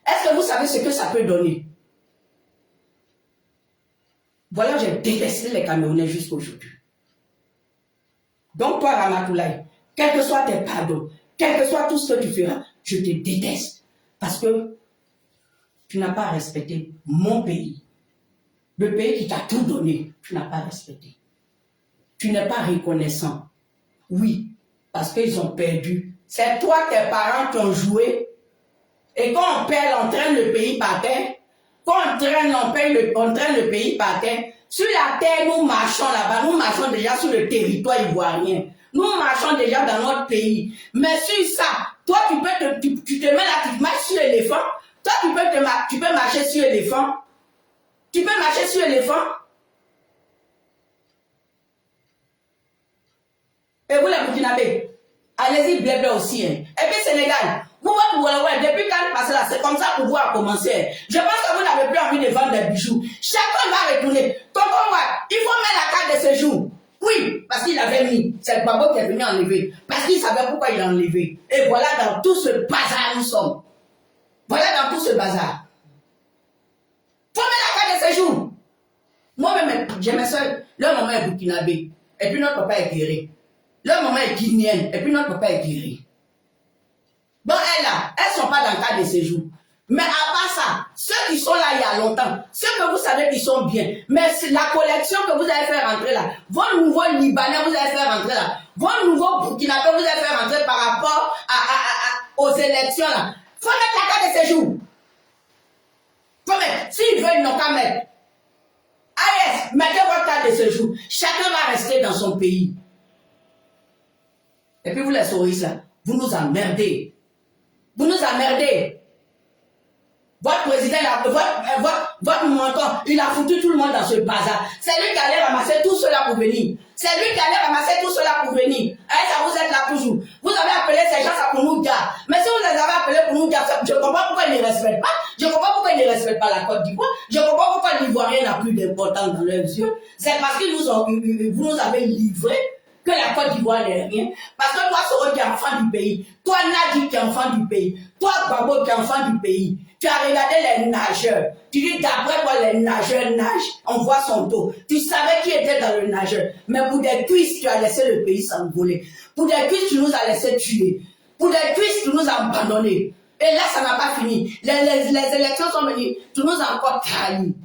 Est-ce que vous savez ce que ça peut donner? Voilà, j'ai détesté les Camerounais jusqu'à aujourd'hui. Donc toi, Ramatoulaye, quel que soit tes pardons, quel que soit tout ce que tu feras, je te déteste. Parce que tu n'as pas respecté mon pays. Le pays qui t'a tout donné, tu n'as pas respecté. Tu n'es pas reconnaissant. Oui, parce qu'ils ont perdu. C'est toi, tes parents qui ont joué. Et quand on perd, on traîne le pays par terre. Quand on traîne, on traîne le pays par terre. Sur la terre, nous marchons là-bas. Nous marchons déjà sur le territoire ivoirien. Nous marchons déjà dans notre pays. Mais sur ça, toi, tu te mets là, tu marches sur l'éléphant. Toi, tu peux marcher sur l'éléphant. Tu peux marcher sur l'éléphant. Et vous, les Burkinabés, allez-y, blé aussi. Hein. Et puis, Sénégal, depuis quand vous passez là, c'est comme ça que vous avez commencé. Je pense que vous n'avez plus envie de vendre des bijoux. Chacun va retourner. Tonton, il faut mettre la carte de séjour Oui, parce qu'il avait mis. C'est le Babo qui est venu enlever. Parce qu'il savait pourquoi il a enlevé. Et voilà dans tout ce bazar nous sommes. Voilà dans tout ce bazar. Faut mettre la carte de séjour. Moi-même, j'ai mes soeurs. Leur maman est burkinabé. Et puis notre papa est guéri. Leur maman est guinéenne. Et puis notre papa est guéri. Bon, elles là, elles ne sont pas dans le cadre de séjour. Mais à part ça, ceux qui sont là il y a longtemps, ceux que vous savez qu'ils sont bien, mais la collection que vous allez faire rentrer là, vos nouveaux Libanais vous allez faire rentrer là, vos nouveaux Burkinabés vous allez faire rentrer par rapport aux élections là, faut mettre la carte de séjour. Faut mettre. S'ils veulent, ils n'ont qu'à mettre. Ah yes, mettez votre carte de séjour. Chacun va rester dans son pays. Et puis vous les souris là, vous nous emmerdez. Vous nous emmerdez. Votre président, votre mentor, il a foutu tout le monde dans ce bazar. C'est lui qui allait ramasser tout cela pour venir. C'est lui qui allait ramasser tout cela pour venir. Et ça vous êtes là toujours. Vous avez appelé ces gens ça pour nous dire. Mais si vous les avez appelés pour nous dire, je comprends pourquoi ils ne respectent pas. Je comprends pourquoi ils ne respectent pas la Côte d'Ivoire. Je comprends pourquoi l'Ivoirien n'a plus d'importance dans leurs yeux. C'est parce qu'ils vous nous avez livré que la Côte d'Ivoire n'est rien. Parce que toi, Soro qui est enfant du pays. Toi, Nadi qui est enfant du pays. Toi, Babo qui est enfant du pays. Tu as regardé les nageurs. Tu dis d'après quoi les nageurs nagent. On voit son dos. Tu savais qui était dans le nageur. Mais pour des cuisses, tu as laissé le pays s'envoler. Pour des cuisses, tu nous as laissé tuer. Pour des cuisses, tu nous as abandonnés. Et là, ça n'a pas fini. Les élections sont venues. Tu nous as encore trahis.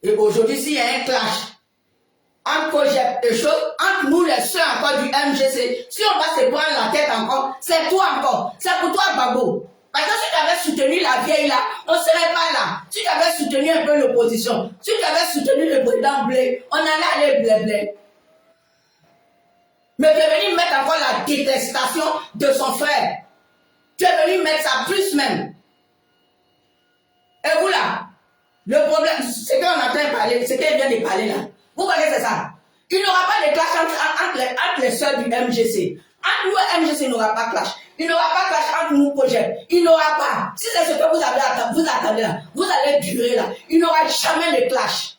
Et aujourd'hui, s'il y a un clash, entre des choses, entre nous les soeurs encore du MGC, si on va se prendre la tête encore, c'est toi encore, c'est pour toi Babo. Parce que si tu avais soutenu la vieille là, on ne serait pas là. Si tu avais soutenu un peu l'opposition, si tu avais soutenu le président Blé, on allait aller blé. Mais tu es venu mettre encore la détestation de son frère. Tu es venu mettre ça plus même. Et vous là, le problème, c'est qu'on a en train de parler, c'est qu'elle vient de parler là. Vous voyez, c'est ça. Il n'y aura pas de clash entre les soeurs du MGC. Entre nous et MGC, il n'y aura pas de clash. Il n'y aura pas de clash entre nous, projet. Il n'y aura pas. Si c'est ce que vous attendez là, vous allez durer là. Il n'y aura jamais de clash.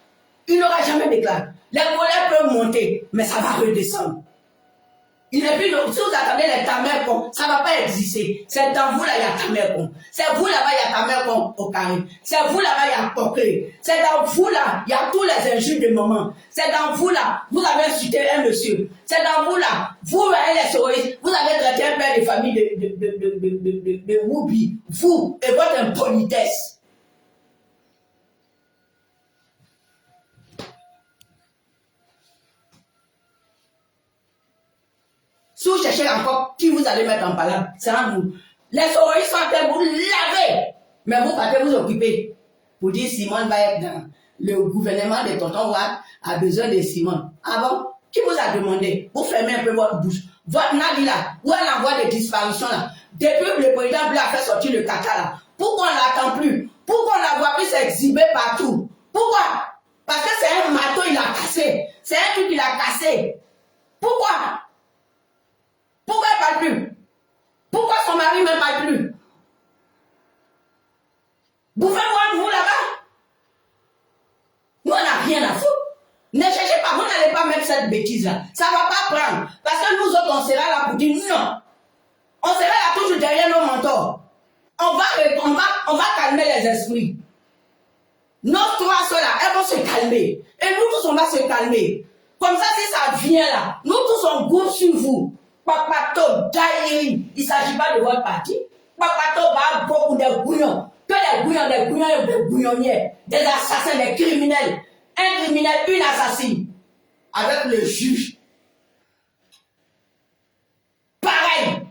Il n'y aura jamais de clash. Les colères peuvent monter, mais ça va redescendre. Il n'est plus, si vous attendez les tamers cons, ça ne va pas exister. C'est dans vous là, il y a tamer con. C'est vous là-bas, il y a tamer con au carré. C'est vous là-bas, il y a Poclé. C'est dans vous là, il y a tous les injures de moment. C'est dans vous là, vous avez insulté un monsieur. C'est dans vous là, vous voyez les souris, vous avez traité un père de famille de Woubi. Vous et votre impolitesse. Si vous cherchez encore qui vous allez mettre en palabre, c'est en vous. Les oreilles sont en train de vous laver. Mais vous partez vous occuper. Pour dire Simone va être dans le gouvernement de Tonton Ouad a besoin de Simone. Ah bon? Qui vous a demandé? Vous fermez un peu votre bouche. Votre Nadi là, où elle envoie des disparitions là. Depuis le président Blanc a fait sortir le caca là. Pourquoi on ne l'attend plus? Pourquoi on la voit plus s'exhiber partout? Pourquoi? Parce que c'est un marteau, il a cassé. C'est un truc qu'il a cassé. Pourquoi? Pourquoi elle ne parle plus? Pourquoi son mari ne parle plus? Vous faites voir vous là-bas? Nous, on n'a rien à foutre. Ne cherchez pas, vous n'allez pas mettre cette bêtise-là. Ça ne va pas prendre. Parce que nous autres, on sera là pour dire non. On sera là toujours derrière nos mentors. On va calmer les esprits. Nos trois soeurs-là, elles vont se calmer. Et nous tous, on va se calmer. Comme ça, si ça vient là, nous tous, on groupe sur vous. Papato, Daïri, il ne s'agit pas de votre parti. Papato va beaucoup de bouillons. Que des bouillonniers, des assassins, des criminels. Un criminel, une assassine. Avec le juge. Pareil.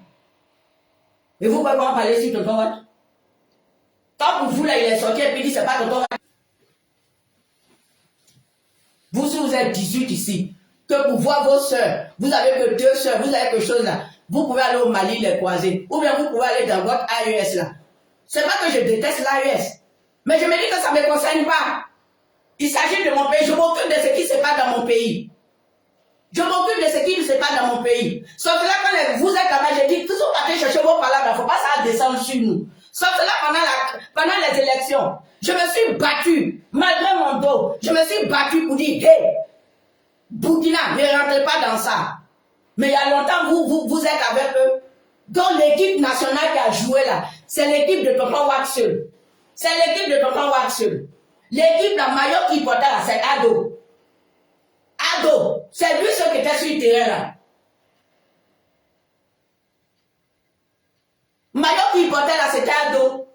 Et vous pouvez pas en parler sur Tonton Ouad? Tant pour vous, là, il est sorti et puis il dit c'est pas Tonton Ouad. Vous, si vous êtes 18 ici, que pour voir vos soeurs, vous avez que 2 soeurs, vous avez quelque chose là, vous pouvez aller au Mali les croiser, ou bien vous pouvez aller dans votre AES là. C'est pas que je déteste l'AES, mais je me dis que ça ne me concerne pas. Il s'agit de mon pays, je m'occupe de ce qui se passe dans mon pays. Je m'occupe de ce qui ne se passe dans mon pays. Sauf que là, quand vous êtes là-bas, j'ai dit, tous vous partez chercher vos palabres, il ne faut pas ça descendre sur nous. Sauf là, pendant les élections, je me suis battu, malgré mon dos, je me suis battu pour dire, hey, Burkina, ne rentrez pas dans ça. Mais il y a longtemps, vous êtes avec eux. Donc l'équipe nationale qui a joué là, c'est l'équipe de Tonton Wak seul. C'est l'équipe de Tonton Wak seul. L'équipe, la maillot qui portait là, c'est Ado. Ado, c'est lui ceux qui était sur le terrain là. Maillot qui portait là, c'était Ado.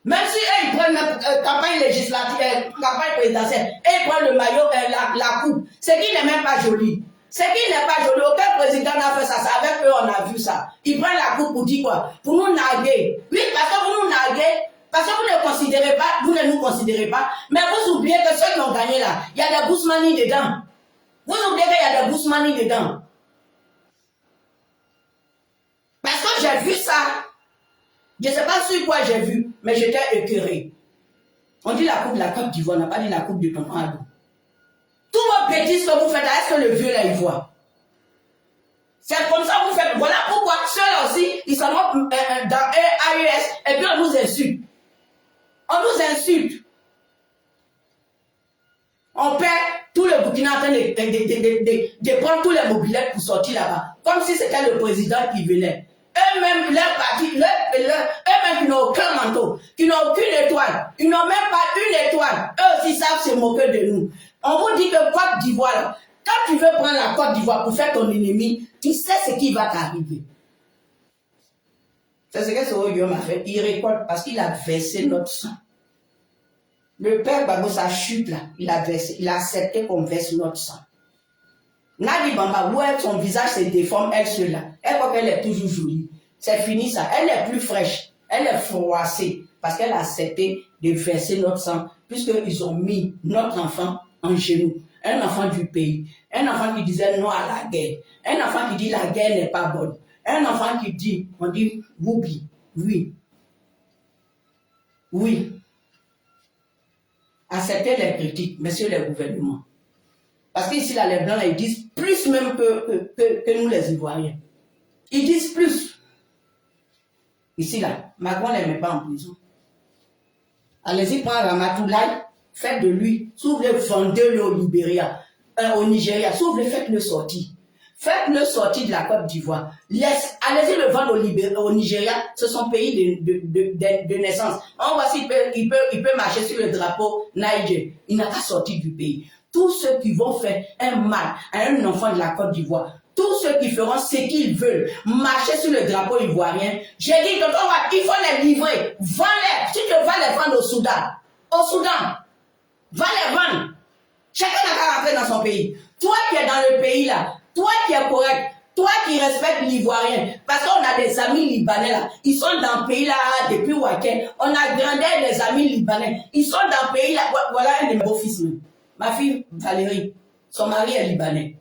Même si eux, ils prennent campagne législative, campagne présidentielle, et ils prennent le maillot, la coupe, c'est qui n'est même pas joli. C'est qui n'est pas joli. Aucun président n'a fait ça. C'est avec eux, on a vu ça. Ils prennent la coupe pour dire quoi? Pour nous narguer. Oui, parce que vous nous narguez, parce que vous ne considérez pas, vous ne nous considérez pas, mais vous oubliez que ceux qui ont gagné là, il y a des Bousmani dedans. Vous oubliez qu'il y a des Bousmani dedans. Parce que j'ai vu ça. Je ne sais pas sur quoi j'ai vu, mais j'étais écœuré. On dit la coupe de la Côte d'Ivoire, on n'a pas dit la coupe de Tonton Ado. Tous vos bêtises que vous faites, est-ce que le vieux là, il voit? C'est comme ça que vous faites. Voilà pourquoi ceux-là aussi, ils sont dans AES et puis on nous insulte. On nous insulte. On perd tout le Burkina en train de prendre tous les mobilettes pour sortir là-bas. Comme si c'était le président qui venait. Eux-mêmes, leur parti, eux-mêmes qui n'ont aucun manteau, qui n'ont aucune étoile, ils n'ont même pas une étoile. Eux aussi savent se moquer de nous. On vous dit que Côte d'Ivoire, quand tu veux prendre la Côte d'Ivoire pour faire ton ennemi, tu sais ce qui va t'arriver. C'est ce que ce Oyo m'a fait. Il récolte parce qu'il a versé notre sang. Le père Gbagbo, sa chute là, il a versé, il a accepté qu'on verse notre sang. Nadi Bamba, où son visage se déforme, elle seule là. Elle croit qu'elle est toujours jolie. C'est fini ça. Elle est plus fraîche. Elle est froissée. Parce qu'elle a accepté de verser notre sang. Puisqu'ils ont mis notre enfant en genoux. Un enfant du pays. Un enfant qui disait non à la guerre. Un enfant qui dit la guerre n'est pas bonne. Un enfant qui dit, on dit, Woubi. Oui. Oui. Acceptez les critiques, messieurs les gouvernements. Parce qu'ici, là, les Blancs, là, ils disent plus même que nous, les Ivoiriens. Ils disent plus. Ici, là, Macron ne les met pas en prison. Allez-y, prendre Ramatoulaye, faites de lui. Si vous voulez, vendez-le au Libéria, au Nigeria. Si vous voulez, faites-le sortir. Faites-le sortir de la Côte d'Ivoire. Allez-y le vendre au Nigeria. C'est son pays de naissance. On voit s'il peut marcher sur le drapeau Niger. Il n'a pas sorti du pays. Tous ceux qui vont faire un mal à un enfant de la Côte d'Ivoire, tous ceux qui feront ce qu'ils veulent, marcher sur le drapeau ivoirien, j'ai dit, il faut les livrer, vends-les. Si tu vas les vendre au Soudan, va les vendre. Chacun n'a qu'à rentrer dans son pays. Toi qui es dans le pays là, toi qui es correct, toi qui respectes l'Ivoirien, parce qu'on a des amis libanais là, ils sont dans le pays là depuis Waken, on a grandi des amis libanais, ils sont dans le pays là, voilà un de mes beaux-fils. Ma fille Valérie, son mari est libanais.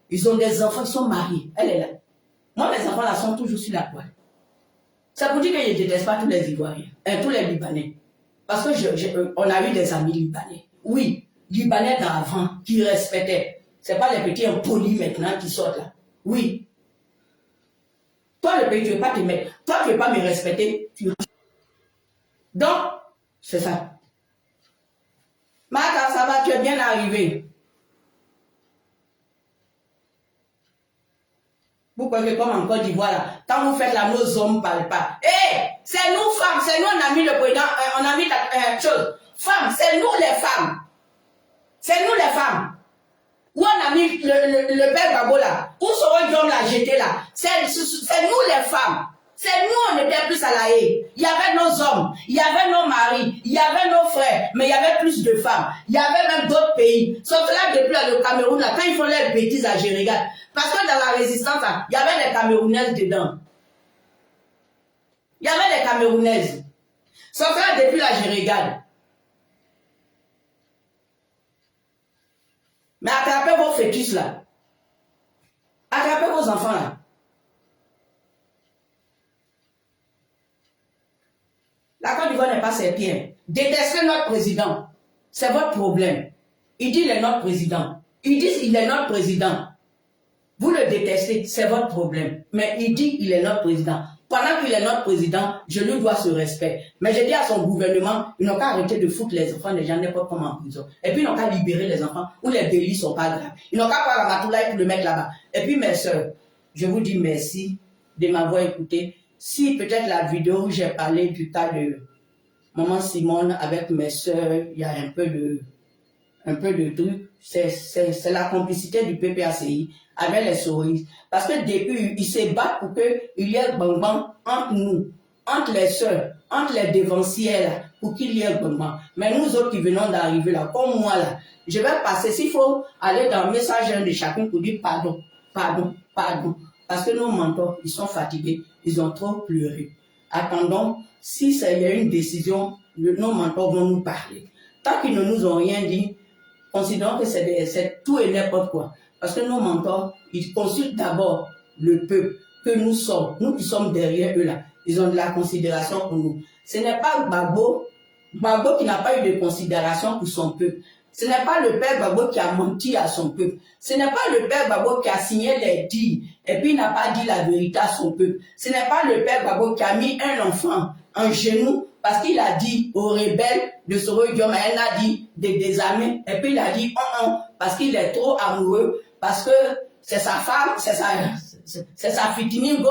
Ils ont des enfants, ils sont mariés. Elle est là. Moi, mes enfants là sont toujours sur la poêle. Ça pour dire que je ne déteste pas tous les Ivoiriens, tous les Libanais. Parce que on a eu des amis libanais. Oui, Libanais d'avant qui respectaient. Ce n'est pas les petits impolis maintenant qui sortent là. Oui. Toi, le pays, tu ne veux pas te mettre. Toi, tu ne veux pas me respecter. Donc, c'est ça. Martha, ça va, tu es bien arrivé. Vous croyez comme en Côte d'Ivoire là, quand vous faites là, nos hommes ne parlent pas. Eh, c'est nous femmes, c'est nous, on a mis le président, on a mis la chose. Femmes, c'est nous les femmes. C'est nous les femmes. Où on a mis le père Gbagbo là, où ce Diom l'a jeté là, c'est nous les femmes. C'est nous, on était plus à la haie. Il y avait nos hommes, il y avait nos maris, il y avait nos frères, mais il y avait plus de femmes. Il y avait même d'autres pays. Sauf là, depuis là, le Cameroun, là, quand ils font les bêtises à Gérigal, parce que dans la résistance, là, il y avait des Camerounaises dedans. Il y avait des Camerounaises. Sauf là, depuis là, Gérigal. Mais attrapez vos fœtus là. Attrapez vos enfants là. La Côte d'Ivoire n'est pas serpillère. Détestez notre président. C'est votre problème. Il dit il est notre président. Ils disent il est notre président. Vous le détestez, c'est votre problème. Mais il dit il est notre président. Pendant qu'il est notre président, je lui dois ce respect. Mais je dis à son gouvernement, ils n'ont qu'à arrêter de foutre les enfants des gens n'importe comment en prison. Et puis ils n'ont qu'à libérer les enfants où les délits ne sont pas graves. Ils n'ont qu'à prendre la Matoulaye pour le mettre là-bas. Et puis mes soeurs, je vous dis merci de m'avoir écouté. Si peut-être la vidéo où j'ai parlé du cas de Maman Simone avec mes soeurs, il y a un peu de trucs, c'est la complicité du PPACI avec les souris. Parce que depuis, ils se battent pour qu'il y ait bang-bang entre nous, entre les soeurs, entre les dévancières, pour qu'il y ait bang-bang. Mais nous autres qui venons d'arriver là, comme moi là, je vais passer, s'il faut aller dans le message de chacun pour dire pardon, pardon, pardon. Parce que nos mentors, ils sont fatigués, ils ont trop pleuré. Attendons, si il y a une décision, nos mentors vont nous parler. Tant qu'ils ne nous ont rien dit, considérons que c'est tout et n'importe quoi. Parce que nos mentors, ils consultent d'abord le peuple que nous sommes. Nous qui sommes derrière eux là. Ils ont de la considération pour nous. Ce n'est pas Gbagbo qui n'a pas eu de considération pour son peuple. Ce n'est pas le père Gbagbo qui a menti à son peuple. Ce n'est pas le père Gbagbo qui a signé les dits et puis il n'a pas dit la vérité à son peuple. Ce n'est pas le père Gbagbo qui a mis un enfant en genou parce qu'il a dit aux rebelles de Soro Idioma, elle a dit de désarmer, et puis il a dit parce qu'il est trop amoureux, parce que c'est sa femme, c'est sa fitiningo,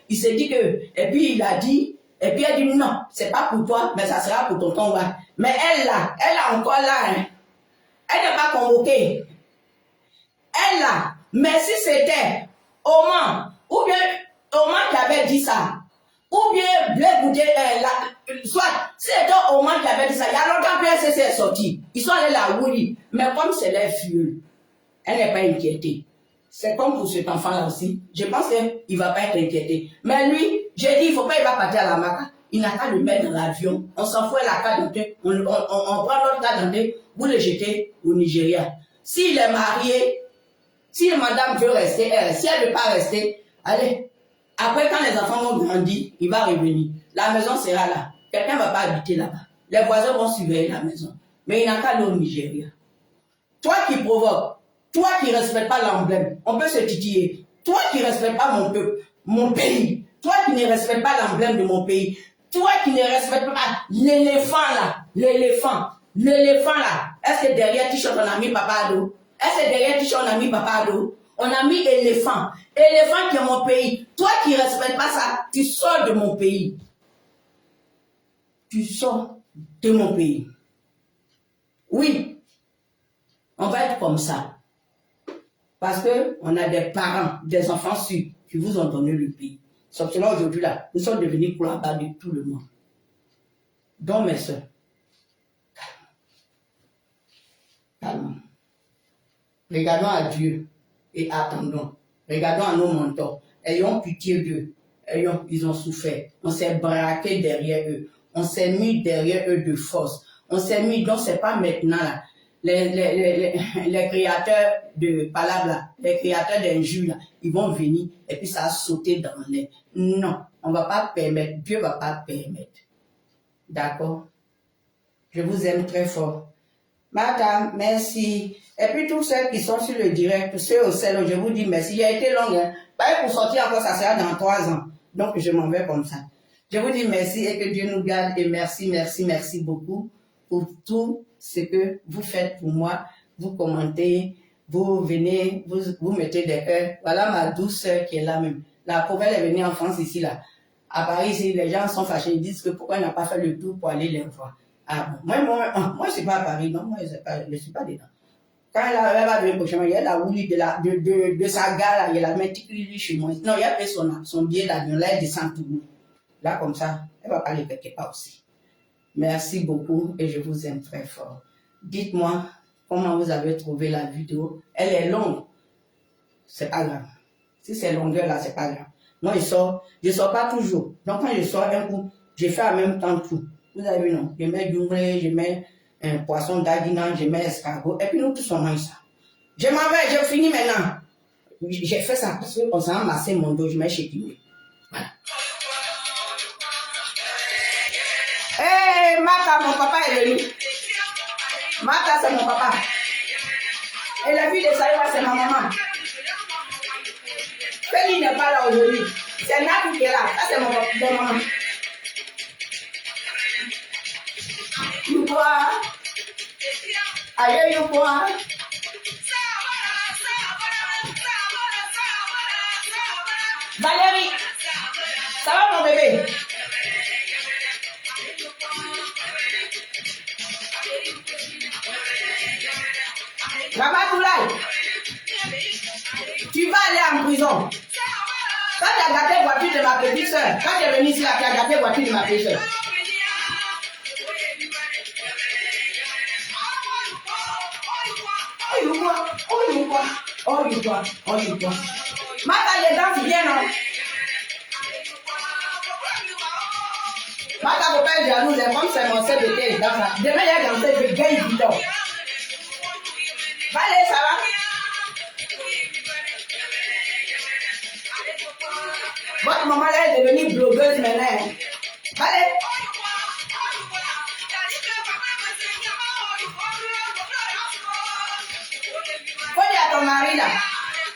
il s'est dit que, et puis il a dit, et puis elle dit non, c'est pas pour toi, mais ça sera pour tonton Wa. Mais elle est encore là, hein. Elle n'est pas convoquée. Elle là, mais si c'était Oman, ou bien Oman qui avait dit ça, ou bien Blé Goudé, soit, si c'était Oman qui avait dit ça, il y a longtemps que PSC est sorti. Ils sont allés là, oui, mais comme c'est leur filleule, elle n'est pas inquiétée. C'est comme pour cet enfant-là aussi. Je pense qu'il ne va pas être inquiété. Mais lui, j'ai dit, il ne faut pas, il va partir à la Maca. Il n'a qu'à le mettre dans l'avion. On s'en fout la carte d'identité. On prend notre carte d'identité, vous le jetez au Nigeria. S'il est marié, si madame veut rester, si elle ne veut pas rester, allez. Après, quand les enfants vont grandir, il va revenir. La maison sera là. Quelqu'un ne va pas habiter là-bas. Les voisins vont surveiller la maison. Mais il n'a qu'à aller au Nigeria. Toi qui provoques, toi qui ne respectes pas l'emblème, on peut se titiller. Toi qui ne respectes pas mon peuple, mon pays. Toi qui ne respectes pas l'emblème de mon pays. Toi qui ne respectes pas l'éléphant là. L'éléphant là. Est-ce que derrière T-shirt on a mis Papa Ado? Est-ce que derrière T-shirt on a mis Papa Ado? On a mis éléphant. Éléphant qui est mon pays. Toi qui ne respectes pas ça, tu sors de mon pays. Tu sors de mon pays. Oui, on va être comme ça. Parce qu'on a des parents, des enfants sûrs qui vous ont donné le pays. Sauf que là, aujourd'hui, là, nous sommes devenus pour la barre de tout le monde. Donc, mes soeurs, calme. Regardons à Dieu et attendons. Regardons à nos mentors. Ayons pitié d'eux. Ils ont souffert. On s'est braqué derrière eux. On s'est mis derrière eux de force. On s'est mis, donc c'est pas maintenant là. Les créateurs de palabres, les créateurs d'injures, là, ils vont venir et puis ça a sauté dans l'air. Non, on ne va pas permettre. Dieu ne va pas permettre. D'accord? Je vous aime très fort. Madame, merci. Et puis tous ceux qui sont sur le direct, ceux au sel, je vous dis merci. Il a été long, hein. Pas pour sortir encore, ça sera dans 3 ans. Donc je m'en vais comme ça. Je vous dis merci et que Dieu nous garde et merci beaucoup pour tout ce que vous faites pour moi. Vous commentez, vous venez, vous mettez des cœurs. Voilà ma douce sœur qui est là même. La pauvre, elle est venue en France ici là. À Paris, ici, les gens sont fâchés, ils disent que pourquoi elle n'a pas fait le tour pour aller les voir. Ah bon, moi je suis pas à Paris, non, moi je suis pas dedans. Quand elle va venir prochainement, il y a la roue de sa gare, là, il y a la main chez moi. Non, il y a fait son billet d'avion, là, elle descend tout. Là, comme ça, elle va pas aller quelque part aussi. Merci beaucoup et je vous aime très fort. Dites-moi comment vous avez trouvé la vidéo. Elle est longue. C'est pas grave. Si c'est longueur là, c'est pas grave. Moi, je sors pas toujours. Donc, quand je sors un coup, je fais en même temps tout. Vous avez vu, non? Je mets du blé, je mets un poisson d'Aguinan, je mets escargot, et puis nous tous on mange ça. Je m'en vais, je finis maintenant. J'ai fait ça parce qu'on s'est amassé mon dos, je mets chez Kimé. Voilà. Hé, Mata, mon papa est venu. Mata, c'est mon papa. Et la fille de Saïwa, c'est ma maman. Feli n'est pas là aujourd'hui. C'est Naki qui est là. Ça, c'est mon maman. You quoi? Aïe, you quoi? Valérie, ça va mon bébé? Ramatoulaye, tu vas aller en prison. Quand tu as gâté la voiture de ma petite soeur, quand tu es venu ici, là, tu as gâté la voiture de ma petite soeur. Oh, you quoi? Mata les dents, c'est bien, non? Mata, faut pas être jalouse, comme c'est mon seul bébé. Demain, il y a dans cette gagne du temps. Allez, ça va? Votre maman là est devenue blogueuse maintenant. Allez. Faut dire à ton mari là,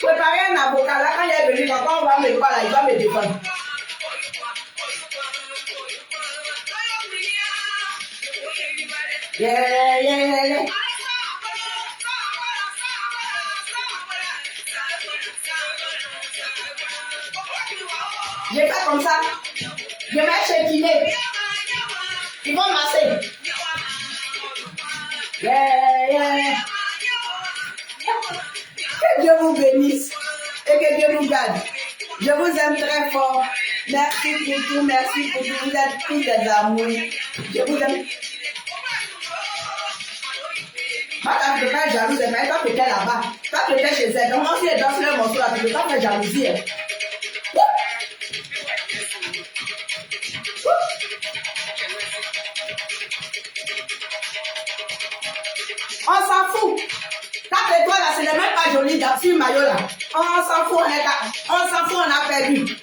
préparer un avocat là, quand il est venu, papa, on va me parler, il va me défendre. Yeah. Je fais comme ça. Je vais chétiner. Ils vont masser. Yeah. Que Dieu vous bénisse et que Dieu nous garde. Je vous aime très fort. Merci pour tout, merci pour tout. Vous êtes tous des amours. Je vous aime. Moi, quand je ne peux pas être jalouse, mais toi, tu étais là-bas. Toi, tu étais chez elle. Donc, moi aussi, elle danse le morceau là. Tu ne peux pas faire jalousie. Hein. On s'en fout. Ta étoile là, ce n'est même pas joli dans ce maillot là. On s'en fout, on a perdu.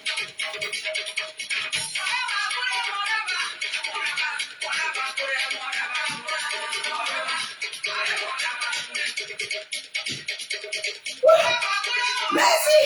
Merci.